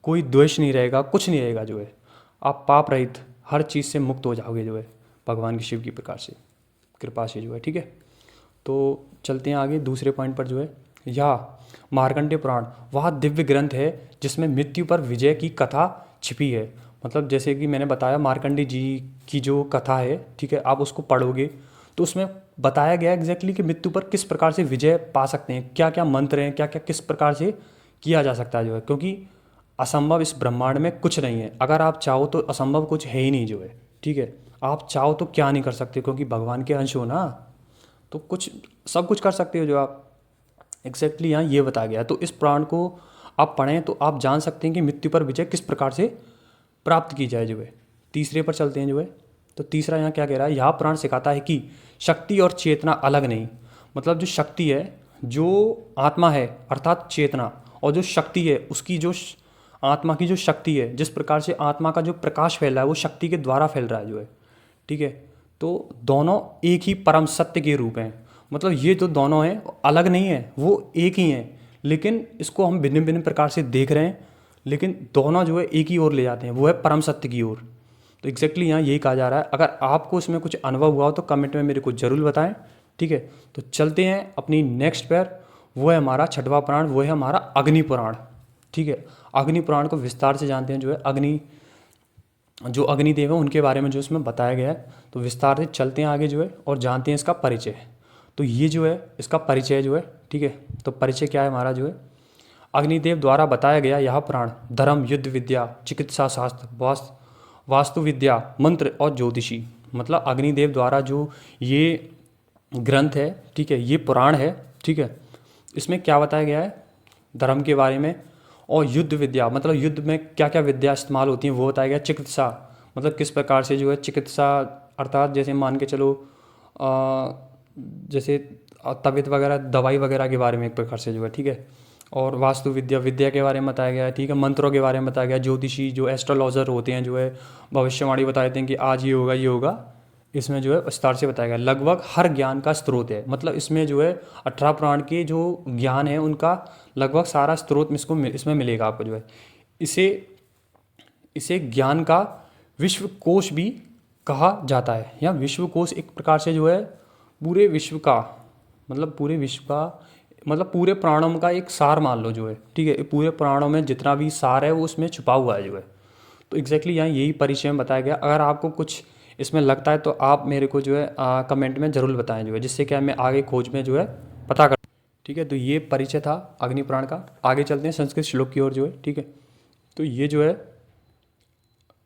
कोई द्वेष नहीं रहेगा, कुछ नहीं रहेगा जो है। आप पाप रहित हर चीज़ से मुक्त हो जाओगे जो है, भगवान की शिव की प्रकार से कृपा से जो है, ठीक है। तो चलते हैं आगे दूसरे पॉइंट पर जो है, यह मार्कंडेय पुराण वह दिव्य ग्रंथ है जिसमें मृत्यु पर विजय की कथा छिपी है। मतलब जैसे कि मैंने बताया, मार्कंडेय जी की जो कथा है, ठीक है, आप उसको पढ़ोगे तो उसमें बताया गया एग्जैक्टली कि मृत्यु पर किस प्रकार से विजय पा सकते हैं, क्या क्या मंत्र हैं, क्या क्या किस प्रकार से किया जा सकता है जो है। क्योंकि असंभव इस ब्रह्मांड में कुछ नहीं है। अगर आप चाहो तो असंभव कुछ है ही नहीं जो है, ठीक है। आप चाहो तो क्या नहीं कर सकते, क्योंकि भगवान के अंश हो ना, तो कुछ सब कुछ कर सकते हो जो आप। एग्जैक्टली यहाँ ये बताया गया। तो इस पुराण को आप पढ़ें तो आप जान सकते हैं कि मृत्यु पर विजय किस प्रकार से प्राप्त की जाए जो है। तीसरे पर चलते हैं जो है। तो तीसरा यहाँ क्या कह रहा है, यह पुराण सिखाता है कि शक्ति और चेतना अलग नहीं। मतलब जो शक्ति है, जो आत्मा है अर्थात चेतना, और जो शक्ति है उसकी जो आत्मा की जो शक्ति है, जिस प्रकार से आत्मा का जो प्रकाश फैल रहा है वो शक्ति के द्वारा फैल रहा है जो है, ठीक है। तो दोनों एक ही परम सत्य के रूप हैं। मतलब ये जो दोनों हैं अलग नहीं है, वो एक ही हैं, लेकिन इसको हम भिन्न भिन्न प्रकार से देख रहे हैं, लेकिन दोनों जो है एक ही ओर ले जाते हैं, वो है परम सत्य की ओर। तो एग्जैक्टली यहाँ यही कहा जा रहा है। अगर आपको इसमें कुछ अनुभव हुआ हो तो कमेंट में मेरे को जरूर बताएं, ठीक है। तो चलते हैं अपनी नेक्स्ट पर, वो है हमारा छठवां पुराण, वो है हमारा अग्नि पुराण, ठीक है। अग्नि पुराण को विस्तार से जानते हैं जो है, अग्नि जो अग्निदेव है उनके बारे में जो इसमें बताया गया है। तो विस्तार से चलते हैं आगे जो है और जानते हैं इसका परिचय। तो ये जो है इसका परिचय जो है, ठीक है। तो परिचय क्या है हमारा जो है, अग्निदेव द्वारा बताया गया यह पुराण धर्म, युद्ध विद्या, चिकित्सा शास्त्र, वास्तु विद्या, मंत्र और ज्योतिषी, मतलब अग्निदेव द्वारा जो ये ग्रंथ है, ठीक है, ये पुराण है, ठीक है। इसमें क्या बताया गया है, धर्म के बारे में, और युद्ध विद्या मतलब युद्ध में क्या क्या विद्या इस्तेमाल होती हैं वो बताया गया। चिकित्सा मतलब किस प्रकार से जो है चिकित्सा, अर्थात जैसे मान के चलो जैसे तबीयत वगैरह, दवाई वगैरह के बारे में एक प्रकार से जो है, ठीक है। और वास्तु विद्या विद्या के बारे में बताया गया है, ठीक है। मंत्रों के बारे में बताया गया, ज्योतिषी जो एस्ट्रोलॉजर होते हैं जो है भविष्यवाणी बताते हैं कि आज ये होगा ये होगा, इसमें जो है विस्तार से बताया गया। लगभग हर ज्ञान का स्रोत है, मतलब इसमें जो है 18 पुराण के जो ज्ञान है उनका लगभग सारा स्रोत इसमें मिलेगा आपको जो है। इसे इसे ज्ञान का विश्वकोश भी कहा जाता है, या विश्वकोश एक प्रकार से जो है पूरे विश्व का, मतलब पूरे विश्व का, मतलब पूरे प्राणों का एक सार मान लो जो है, ठीक है। पूरे प्राणों में जितना भी सार है वो उसमें छुपा हुआ है जो है। तो एग्जैक्टली यहाँ यही परिचय में बताया गया। अगर आपको कुछ इसमें लगता है तो आप मेरे को जो है कमेंट में ज़रूर बताएं जो है, जिससे क्या मैं आगे खोज में जो है पता कर, ठीक है। तो ये परिचय था अग्नि पुराण का। आगे चलते हैं संस्कृत श्लोक की ओर जो है, ठीक है। तो ये जो है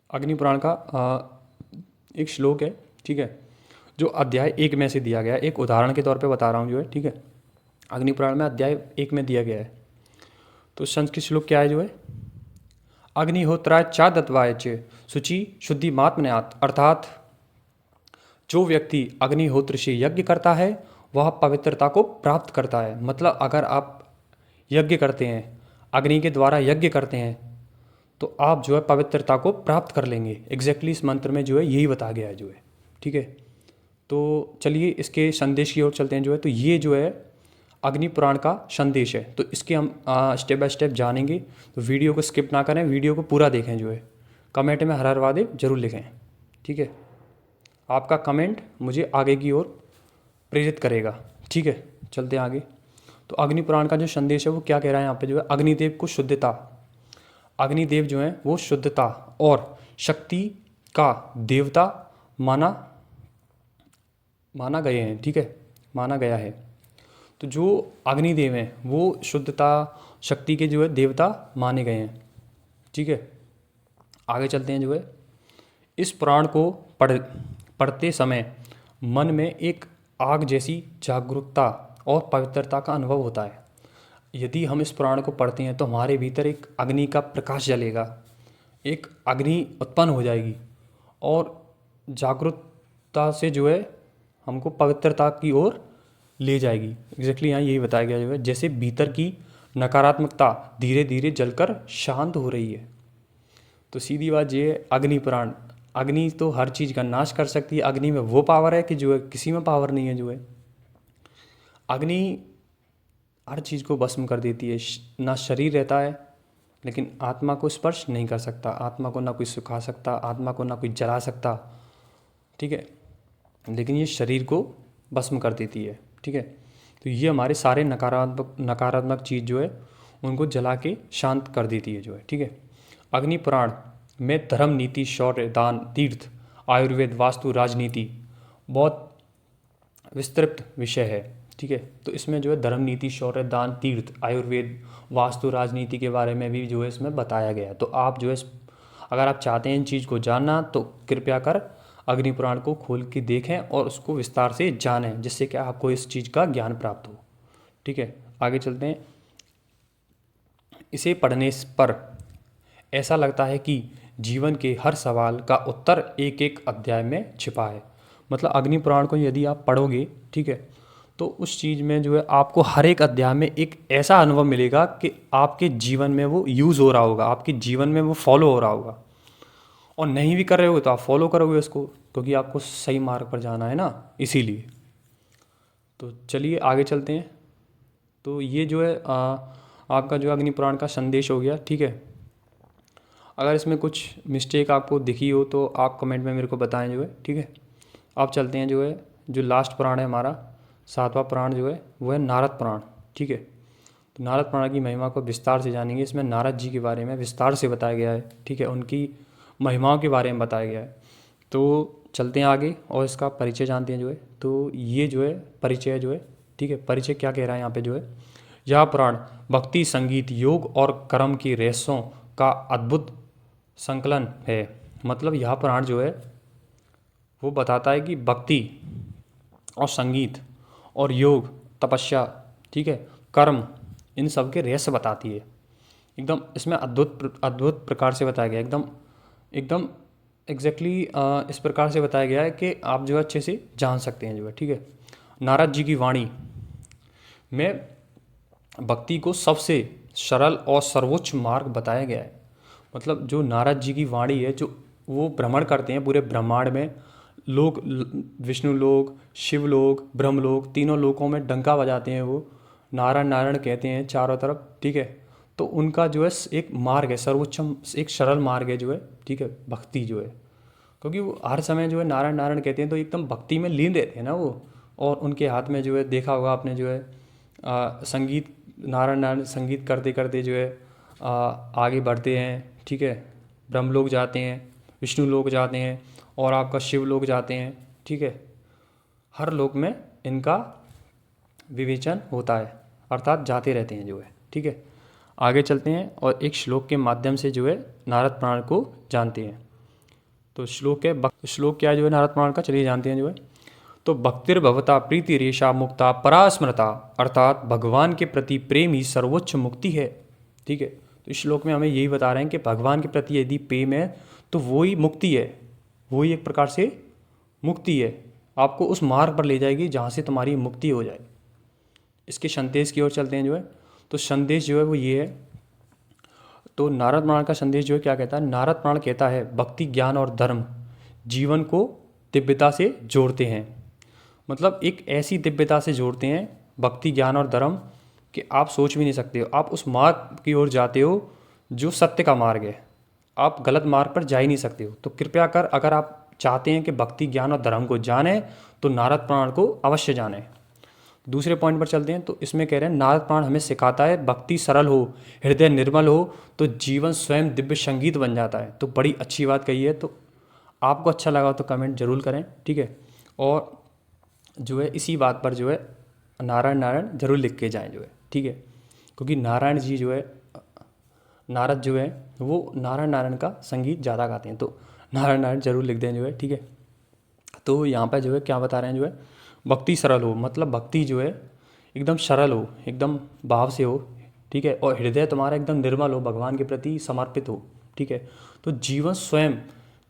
अग्नि पुराण का एक श्लोक है, ठीक है, जो अध्याय 1 में से दिया गया है। एक उदाहरण के तौर पे बता रहा हूँ जो है, ठीक है। अग्नि पुराण में अध्याय 1 में दिया गया है। तो संस्कृत श्लोक क्या है जो है, अग्निहोत्राय चादत्वाय च शुचि शुद्धि मात्मन्यात्, अर्थात जो व्यक्ति अग्निहोत्र से यज्ञ करता है वह पवित्रता को प्राप्त करता है। मतलब अगर आप यज्ञ करते हैं, अग्नि के द्वारा यज्ञ करते हैं, तो आप जो है पवित्रता को प्राप्त कर लेंगे। एग्जैक्टली इस मंत्र में जो है यही बताया गया है जो है, ठीक है। तो चलिए इसके संदेश की ओर चलते हैं जो है। तो ये जो है अग्नि पुराण का संदेश है। तो इसके हम स्टेप बाय स्टेप जानेंगे। तो वीडियो को स्किप ना करें, वीडियो को पूरा देखें जो है। कमेंट में हर हर महादेव जरूर लिखें, ठीक है। आपका कमेंट मुझे आगे की ओर प्रेरित करेगा, ठीक है। चलते हैं आगे। तो अग्नि पुराण का जो संदेश है वो क्या कह रहा है यहाँ पे जो है, अग्निदेव को शुद्धता, अग्निदेव जो है वो शुद्धता और शक्ति का देवता माना गए हैं, ठीक है, माना गया है। तो जो अग्निदेव हैं वो शुद्धता शक्ति के जो है देवता माने गए हैं, ठीक है। आगे चलते हैं जो है। इस पुराण को पढ़ते समय मन में एक आग जैसी जागरूकता और पवित्रता का अनुभव होता है। यदि हम इस पुराण को पढ़ते हैं तो हमारे भीतर एक अग्नि का प्रकाश जलेगा, एक अग्नि उत्पन्न हो जाएगी और जागरूकता से जो है हमको पवित्रता की ओर ले जाएगी। एग्जैक्टली यहाँ यही बताया गया जो है, जैसे भीतर की नकारात्मकता धीरे धीरे जलकर शांत हो रही है। तो सीधी बात ये है, अग्नि पुराण, अग्नि तो हर चीज़ का नाश कर सकती है। अग्नि में वो पावर है कि जो है किसी में पावर नहीं है जो है। अग्नि हर चीज़ को भस्म कर देती है। ना शरीर रहता है लेकिन आत्मा को स्पर्श नहीं कर सकता, आत्मा को ना कोई सुखा सकता, आत्मा को ना कोई जला सकता, ठीक है। लेकिन ये शरीर को भस्म कर देती है, ठीक है। तो ये हमारे सारे नकारात्मक चीज़ जो है उनको जला के शांत कर देती है जो है, ठीक है। अग्नि पुराण में धर्म, नीति, शौर्य, दान, तीर्थ, आयुर्वेद, वास्तु, राजनीति बहुत विस्तृत विषय है, ठीक है। तो इसमें जो है धर्म, नीति, शौर्य, दान, तीर्थ, आयुर्वेद, वास्तु, राजनीति के बारे में भी जो है इसमें बताया गया है। तो आप जो है अगर आप चाहते हैं इन चीज़ को जानना तो कृपया कर अग्नि पुराण को खोल के देखें और उसको विस्तार से जानें, जिससे कि आपको इस चीज़ का ज्ञान प्राप्त हो, ठीक है। आगे चलते हैं। इसे पढ़ने पर ऐसा लगता है कि जीवन के हर सवाल का उत्तर एक एक अध्याय में छिपा है। मतलब अग्नि पुराण को यदि आप पढ़ोगे, ठीक है, तो उस चीज़ में जो है आपको हर एक अध्याय में एक ऐसा अनुभव मिलेगा कि आपके जीवन में वो यूज़ हो रहा होगा, आपके जीवन में वो फॉलो हो रहा होगा। और नहीं भी कर रहे होगे तो आप फॉलो करोगे उसको, क्योंकि आपको सही मार्ग पर जाना है ना, इसीलिए। तो चलिए आगे चलते हैं। तो ये जो है आपका जो अग्नि पुराण का संदेश हो गया, ठीक है। अगर इसमें कुछ मिस्टेक आपको दिखी हो तो आप कमेंट में मेरे को बताएं जो है, ठीक है। अब चलते हैं जो है, जो लास्ट पुराण है हमारा 7वां पुराण जो है वो है नारद पुराण, ठीक है। तो नारद पुराण की महिमा को विस्तार से जानेंगे। इसमें नारद जी के बारे में विस्तार से बताया गया है, ठीक है, उनकी महिमाओं के बारे में बताया गया है। तो चलते हैं आगे और इसका परिचय जानते हैं जो है। तो ये जो है परिचय जो है, ठीक है, परिचय क्या कह रहा है यहाँ पे जो है, यह पुराण भक्ति, संगीत, योग और कर्म की रहस्यों का अद्भुत संकलन है। मतलब यह पुराण जो है वो बताता है कि भक्ति और संगीत और योग, तपस्या, ठीक है, कर्म, इन सब के रहस्य बताती है। एकदम इसमें अद्भुत प्रकार से बताया गया, एकदम एग्जैक्टली इस प्रकार से बताया गया है कि आप जो है अच्छे से जान सकते हैं जो है, ठीक है। नारद जी की वाणी में भक्ति को सबसे सरल और सर्वोच्च मार्ग बताया गया है। मतलब जो नारद जी की वाणी है, जो वो भ्रमण करते हैं पूरे ब्रह्मांड में, लोग विष्णु लोक, शिव लोक, ब्रह्म लोक, तीनों लोकों में डंका बजाते हैं, वो नारायण नारायण कहते हैं चारों तरफ, ठीक है। तो उनका जो है एक मार्ग है, सर्वोच्चम एक सरल मार्ग है जो है, ठीक है, भक्ति जो है। क्योंकि वो हर समय जो है नारायण नारायण कहते हैं, तो एकदम भक्ति में लीन रहते हैं ना वो। और उनके हाथ में जो है, देखा होगा आपने जो है संगीत, नारायण नारायण संगीत करते करते जो है आगे बढ़ते हैं, ठीक है। ब्रह्म लोक जाते हैं, विष्णु लोक जाते हैं, और आपका शिव लोक जाते हैं, ठीक है। हर लोक में इनका विवेचन होता है, अर्थात जाते रहते हैं जो है, ठीक है। आगे चलते हैं और एक श्लोक के माध्यम से जो है नारद पुराण को जानते हैं। तो श्लोक क्या है जो है नारद पुराण का, चलिए जानते हैं जो है। तो भक्तिर्भवता प्रीति रेशा मुक्ता परास्मृता, अर्थात भगवान के प्रति प्रेम ही सर्वोच्च मुक्ति है, ठीक है। तो इस श्लोक में हमें यही बता रहे हैं कि भगवान के प्रति यदि प्रेम है तो वो ही मुक्ति है, वो ही एक प्रकार से मुक्ति है, आपको उस मार्ग पर ले जाएगी जहाँ से तुम्हारी मुक्ति हो जाए। इसके संदेश की ओर चलते हैं जो है। तो संदेश जो है वो ये है। तो नारद पुराण का संदेश जो है क्या कहता है, नारद पुराण कहता है भक्ति ज्ञान और धर्म जीवन को दिव्यता से जोड़ते हैं। मतलब एक ऐसी दिव्यता से जोड़ते हैं भक्ति ज्ञान और धर्म कि आप सोच भी नहीं सकते हो, आप उस मार्ग की ओर जाते हो जो सत्य का मार्ग है, आप गलत मार्ग पर जा ही नहीं सकते हो। तो कृपया कर, अगर आप चाहते हैं कि भक्ति ज्ञान और धर्म को जाने, तो नारद पुराण को अवश्य जाने। दूसरे पॉइंट पर चलते हैं। तो इसमें कह रहे हैं नारद पुराण हमें सिखाता है भक्ति सरल हो, हृदय निर्मल हो, तो जीवन स्वयं दिव्य संगीत बन जाता है। तो बड़ी अच्छी बात कही है। तो आपको अच्छा लगा तो कमेंट जरूर करें, ठीक है। और जो है इसी बात पर जो है नारायण नारायण जरूर लिख के जाएं जो है, ठीक है। क्योंकि नारायण जी जो है, नारद जो है वो नारायण नारायण का संगीत ज़्यादा गाते हैं, तो नारायण नारायण जरूर लिख दें जो है, ठीक है। तो यहाँ पर जो है क्या बता रहे हैं जो है, भक्ति सरल हो, मतलब भक्ति जो है एकदम सरल हो, एकदम भाव से हो, ठीक है। और हृदय तुम्हारा एकदम निर्मल हो, भगवान के प्रति समर्पित हो, ठीक है। तो जीवन स्वयं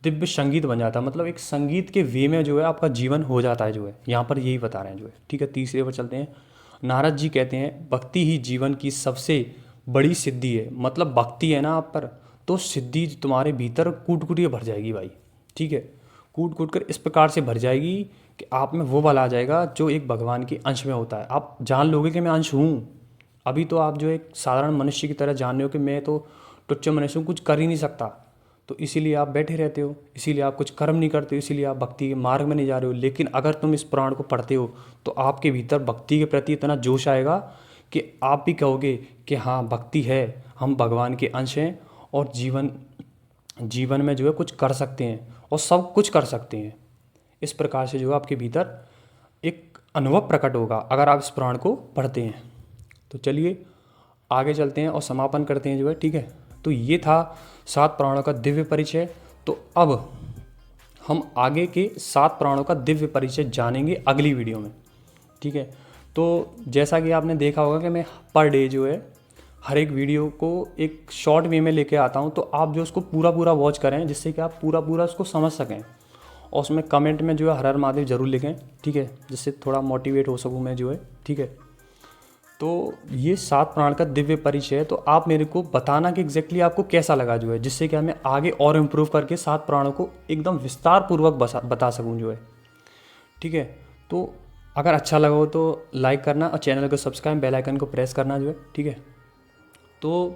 दिव्य संगीत बन जाता है, मतलब एक संगीत के वे में जो है आपका जीवन हो जाता है जो है, यहाँ पर यही बता रहे हैं जो है, ठीक है। तीसरे पर चलते हैं। नारद जी कहते हैं भक्ति ही जीवन की सबसे बड़ी सिद्धि है। मतलब भक्ति है ना आप पर, तो सिद्धि तुम्हारे भीतर कूट कूट के भर जाएगी भाई, ठीक है। कूट कूट कर इस प्रकार से भर जाएगी कि आप में वो बल आ जाएगा जो एक भगवान के अंश में होता है। आप जान लोगे कि मैं अंश हूँ। अभी तो आप जो एक साधारण मनुष्य की तरह जान रहे हो कि मैं तो तुच्छ मनुष्य हूँ, कुछ कर ही नहीं सकता, तो इसीलिए आप बैठे रहते हो, इसीलिए आप कुछ कर्म नहीं करते हो, इसीलिए आप भक्ति के मार्ग में नहीं जा रहे हो। लेकिन अगर तुम इस पुराण को पढ़ते हो तो आपके भीतर भक्ति के प्रति इतना जोश आएगा कि आप भी कहोगे कि हाँ भक्ति है, हम भगवान के अंश हैं और जीवन में जो है कुछ कर सकते हैं और सब कुछ कर सकते हैं। इस प्रकार से जो है आपके भीतर एक अनुभव प्रकट होगा अगर आप इस पुराण को पढ़ते हैं। तो चलिए आगे चलते हैं और समापन करते हैं जो है, ठीक है। तो ये था 7 पुराणों का दिव्य परिचय। तो अब हम आगे के 7 पुराणों का दिव्य परिचय जानेंगे अगली वीडियो में, ठीक है। तो जैसा कि आपने देखा होगा कि मैं पर डे जो है हर एक वीडियो को एक शॉर्ट वे में लेके आता हूँ, तो आप जो उसको पूरा पूरा वॉच करें जिससे कि आप पूरा पूरा उसको समझ सकें। और उसमें कमेंट में जो है हर हर महादेव जरूर लिखें, ठीक है, जिससे थोड़ा मोटिवेट हो सकूँ मैं जो है, ठीक है। तो ये 7 पुराण का दिव्य परिचय है। तो आप मेरे को बताना कि एग्जैक्टली आपको कैसा लगा जो है, जिससे कि मैं आगे और इम्प्रूव करके 7 पुराणों को एकदम विस्तार पूर्वक बता सकूँ जो है, ठीक है। तो अगर अच्छा लगा हो तो लाइक करना और चैनल को सब्सक्राइब, बेल आइकन को प्रेस करना जो है, ठीक है। तो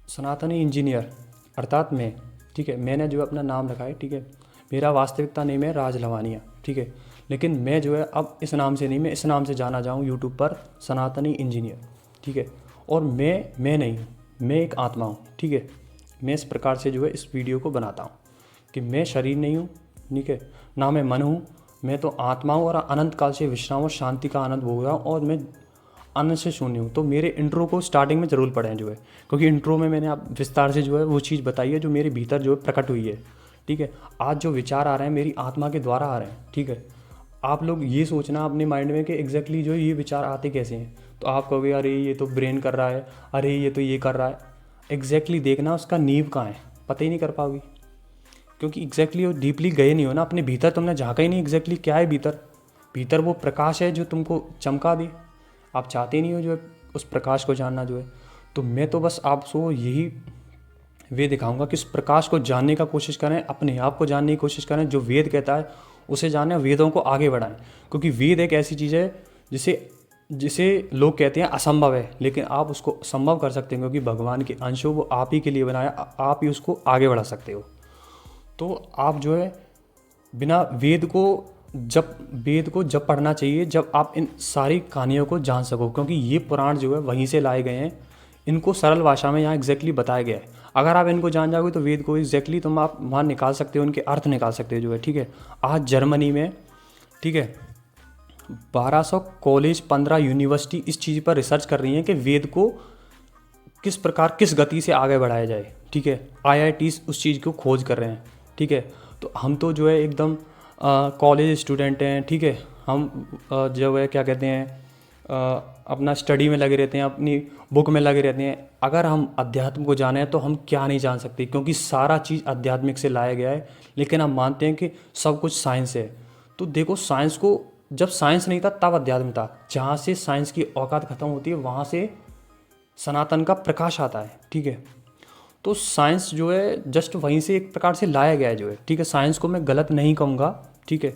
सनातनी इंजीनियर अर्थात मैं, ठीक है, मैंने जो है अपना नाम रखा है, ठीक है। मेरा वास्तविकता नेम है राज लवानिया, ठीक है। लेकिन मैं जो है अब इस नाम से नहीं, मैं इस नाम से जाना जाऊँ यूट्यूब पर, सनातनी इंजीनियर, ठीक है। और मैं नहीं, मैं एक आत्मा हूँ, ठीक है। मैं इस प्रकार से जो है इस वीडियो को बनाता हूँ कि मैं शरीर नहीं हूँ, ठीक है, ना मैं मन हूँ, मैं तो आत्मा हूँ और अनंत काल से विश्राम और शांति का आनंद भोग रहा हूँ और मैं अनंत से शून्य हूँ। तो मेरे इंट्रो को स्टार्टिंग में ज़रूर पढ़ें जो है, क्योंकि इंट्रो में मैंने आप विस्तार से जो है वो चीज़ बताई है जो मेरे भीतर जो है प्रकट हुई है, ठीक है। आज जो विचार आ रहे हैं मेरी आत्मा के द्वारा आ रहे हैं, ठीक है। आप लोग ये सोचना अपने माइंड में कि एग्जैक्टली जो ये विचार आते कैसे हैं। तो आप कहोगे अरे ये तो ब्रेन कर रहा है, अरे ये तो ये कर रहा है। एग्जैक्टली देखना उसका नींव कहाँ है, पता ही नहीं कर पाओगी, क्योंकि एग्जैक्टली वो डीपली गए नहीं हो ना अपने भीतर, तुमने झाँका ही नहीं एग्जैक्टली क्या है भीतर। भीतर वो प्रकाश है जो तुमको चमका दे। आप चाहते नहीं हो जो उस प्रकाश को जानना जो है। तो मैं तो बस आपको यही वे दिखाऊंगा कि उस प्रकाश को जानने का कोशिश करें, अपने आप को जानने की कोशिश करें, जो वेद कहता है उसे जानें, वेदों को आगे बढ़ाएं। क्योंकि वेद एक ऐसी चीज़ है जिसे जिसे लोग कहते हैं असंभव है, लेकिन आप उसको संभव कर सकते हैं, क्योंकि भगवान के अंश हो, वो आप ही के लिए बनाया, आप ही उसको आगे बढ़ा सकते हो। तो आप जो है बिना वेद को जब पढ़ना चाहिए जब आप इन सारी कहानियों को जान सको, क्योंकि ये पुराण जो है वहीं से लाए गए हैं। इनको सरल भाषा में यहाँ एग्जैक्टली बताया गया है। अगर आप इनको जान जाओगे तो वेद को एग्जैक्टली तुम आप वहाँ निकाल सकते हो, उनके अर्थ निकाल सकते हो जो है, ठीक है। आज जर्मनी में, ठीक है, 1200 कॉलेज, 15 यूनिवर्सिटी इस चीज़ पर रिसर्च कर रही हैं कि वेद को किस प्रकार, किस गति से आगे बढ़ाया जाए, ठीक है। IITs उस चीज़ को खोज कर रहे हैं, ठीक है। तो हम तो जो है एकदम कॉलेज स्टूडेंट हैं, ठीक है। हम जो है क्या कहते हैं, अपना स्टडी में लगे रहते हैं, अपनी बुक में लगे रहते हैं। अगर हम अध्यात्म को जाने तो हम क्या नहीं जान सकते, क्योंकि सारा चीज़ आध्यात्मिक से लाया गया है। लेकिन हम मानते हैं कि सब कुछ साइंस है। तो देखो, साइंस को, जब साइंस नहीं था तब अध्यात्म था। जहाँ से साइंस की औकात ख़त्म होती है वहाँ से सनातन का प्रकाश आता है, ठीक है। तो साइंस जो है जस्ट वहीं से एक प्रकार से लाया गया है जो है, ठीक है। साइंस को मैं गलत नहीं कहूँगा, ठीक है,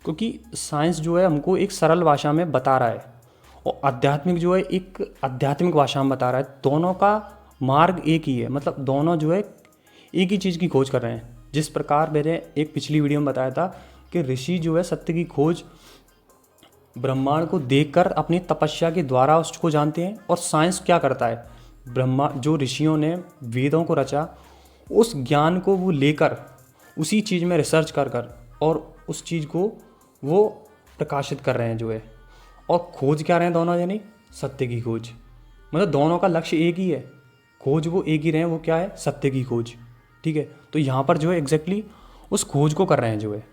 क्योंकि साइंस जो है हमको एक सरल भाषा में बता रहा है, और आध्यात्मिक जो है एक आध्यात्मिक भाषा में बता रहा है। दोनों का मार्ग एक ही है, मतलब दोनों जो है एक ही चीज़ की खोज कर रहे हैं। जिस प्रकार मैंने एक पिछली वीडियो में बताया था कि ऋषि जो है सत्य की खोज ब्रह्मांड को देखकर अपनी तपस्या के द्वारा उसको जानते हैं। और साइंस क्या करता है, जो ऋषियों ने वेदों को रचा, उस ज्ञान को वो लेकर उसी चीज़ में रिसर्च कर और उस चीज़ को वो प्रकाशित कर रहे हैं जो है। और खोज क्या रहे हैं दोनों जने, सत्य की खोज। मतलब दोनों का लक्ष्य एक ही है, खोज वो एक ही रहे हैं, वो क्या है, सत्य की खोज, ठीक है। तो यहाँ पर जो है एग्जैक्टली उस खोज को कर रहे हैं जो है,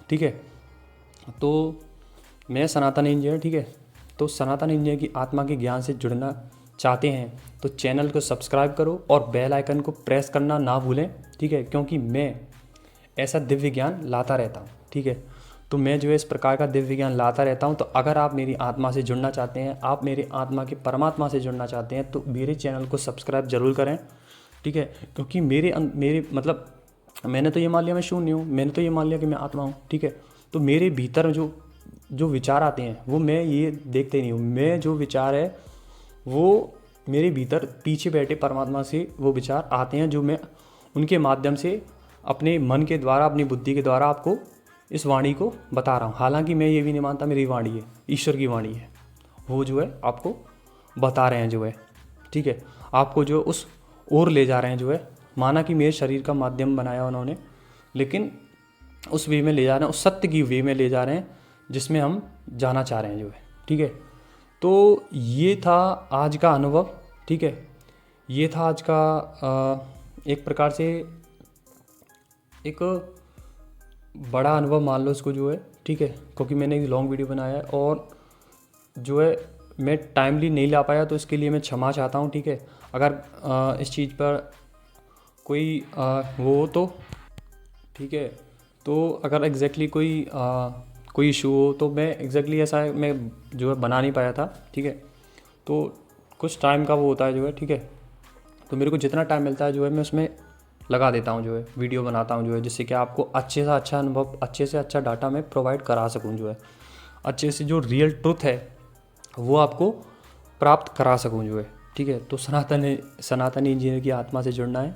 ठीक है। तो मैं सनातन इंजीनियर, ठीक है। तो सनातन इंजीनियर की आत्मा के ज्ञान से जुड़ना चाहते हैं तो चैनल को सब्सक्राइब करो और बेल आइकन को प्रेस करना ना भूलें, ठीक है। क्योंकि मैं ऐसा दिव्य ज्ञान लाता रहता हूँ, ठीक है। तो मैं जो है इस प्रकार का दिव्य ज्ञान लाता रहता हूँ। तो अगर आप मेरी आत्मा से जुड़ना चाहते हैं, आप मेरे आत्मा के परमात्मा से जुड़ना चाहते हैं, तो मेरे चैनल को सब्सक्राइब जरूर करें, ठीक है। क्योंकि मेरे मतलब मैंने तो ये मान लिया मैं शून्य हूँ, मैंने तो ये मान लिया कि मैं आत्मा हूँ, ठीक है। तो मेरे भीतर जो विचार आते हैं वो मैं ये देखते नहीं हूँ। मैं जो विचार है वो मेरे भीतर पीछे बैठे परमात्मा से वो विचार आते हैं, जो मैं उनके माध्यम से अपने मन के द्वारा, अपनी बुद्धि के द्वारा आपको इस वाणी को बता रहा हूँ। हालांकि मैं ये भी नहीं मानता मेरी वाणी है, ईश्वर की वाणी है, वो जो है आपको बता रहे हैं जो है, ठीक है। आपको जो उस ओर ले जा रहे हैं जो है, माना कि मेरे शरीर का माध्यम बनाया उन्होंने, लेकिन उस वे में ले जा रहे हैं, उस सत्य की वे में ले जा रहे हैं जिसमें हम जाना चाह रहे हैं जो है, ठीक है। तो ये था आज का अनुभव, ठीक है। ये था आज का एक प्रकार से एक बड़ा अनुभव मान लो इसको जो है, ठीक है। क्योंकि मैंने एक लॉन्ग वीडियो बनाया है और जो है मैं टाइमली नहीं ला पाया, तो इसके लिए मैं क्षमा चाहता हूँ, ठीक है। अगर इस चीज़ पर कोई वो हो तो ठीक है। तो अगर एग्जैक्टली कोई इशू हो तो मैं एग्जैक्टली ऐसा मैं जो है बना नहीं पाया था, ठीक है। तो कुछ टाइम का वो होता है जो है, ठीक है। तो मेरे को जितना टाइम मिलता है जो है मैं उसमें लगा देता हूँ जो है, वीडियो बनाता हूँ जो है, जिससे कि आपको अच्छे से अच्छा अनुभव, अच्छे से अच्छा डाटा मैं प्रोवाइड करा सकूँ जो है, अच्छे से जो रियल ट्रुथ है वो आपको प्राप्त करा सकूँ जो है, ठीक है। तो सनातन इंजीनियर की आत्मा से जुड़ना है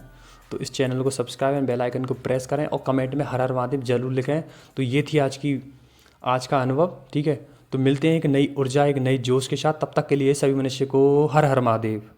तो इस चैनल को सब्सक्राइब एंड बेल आइकन को प्रेस करें और कमेंट में हर हर महादेव जरूर लिखें। तो ये थी आज का अनुभव, ठीक है। तो मिलते हैं एक नई ऊर्जा, एक नई जोश के साथ। तब तक के लिए सभी मनुष्य को हर हर महादेव।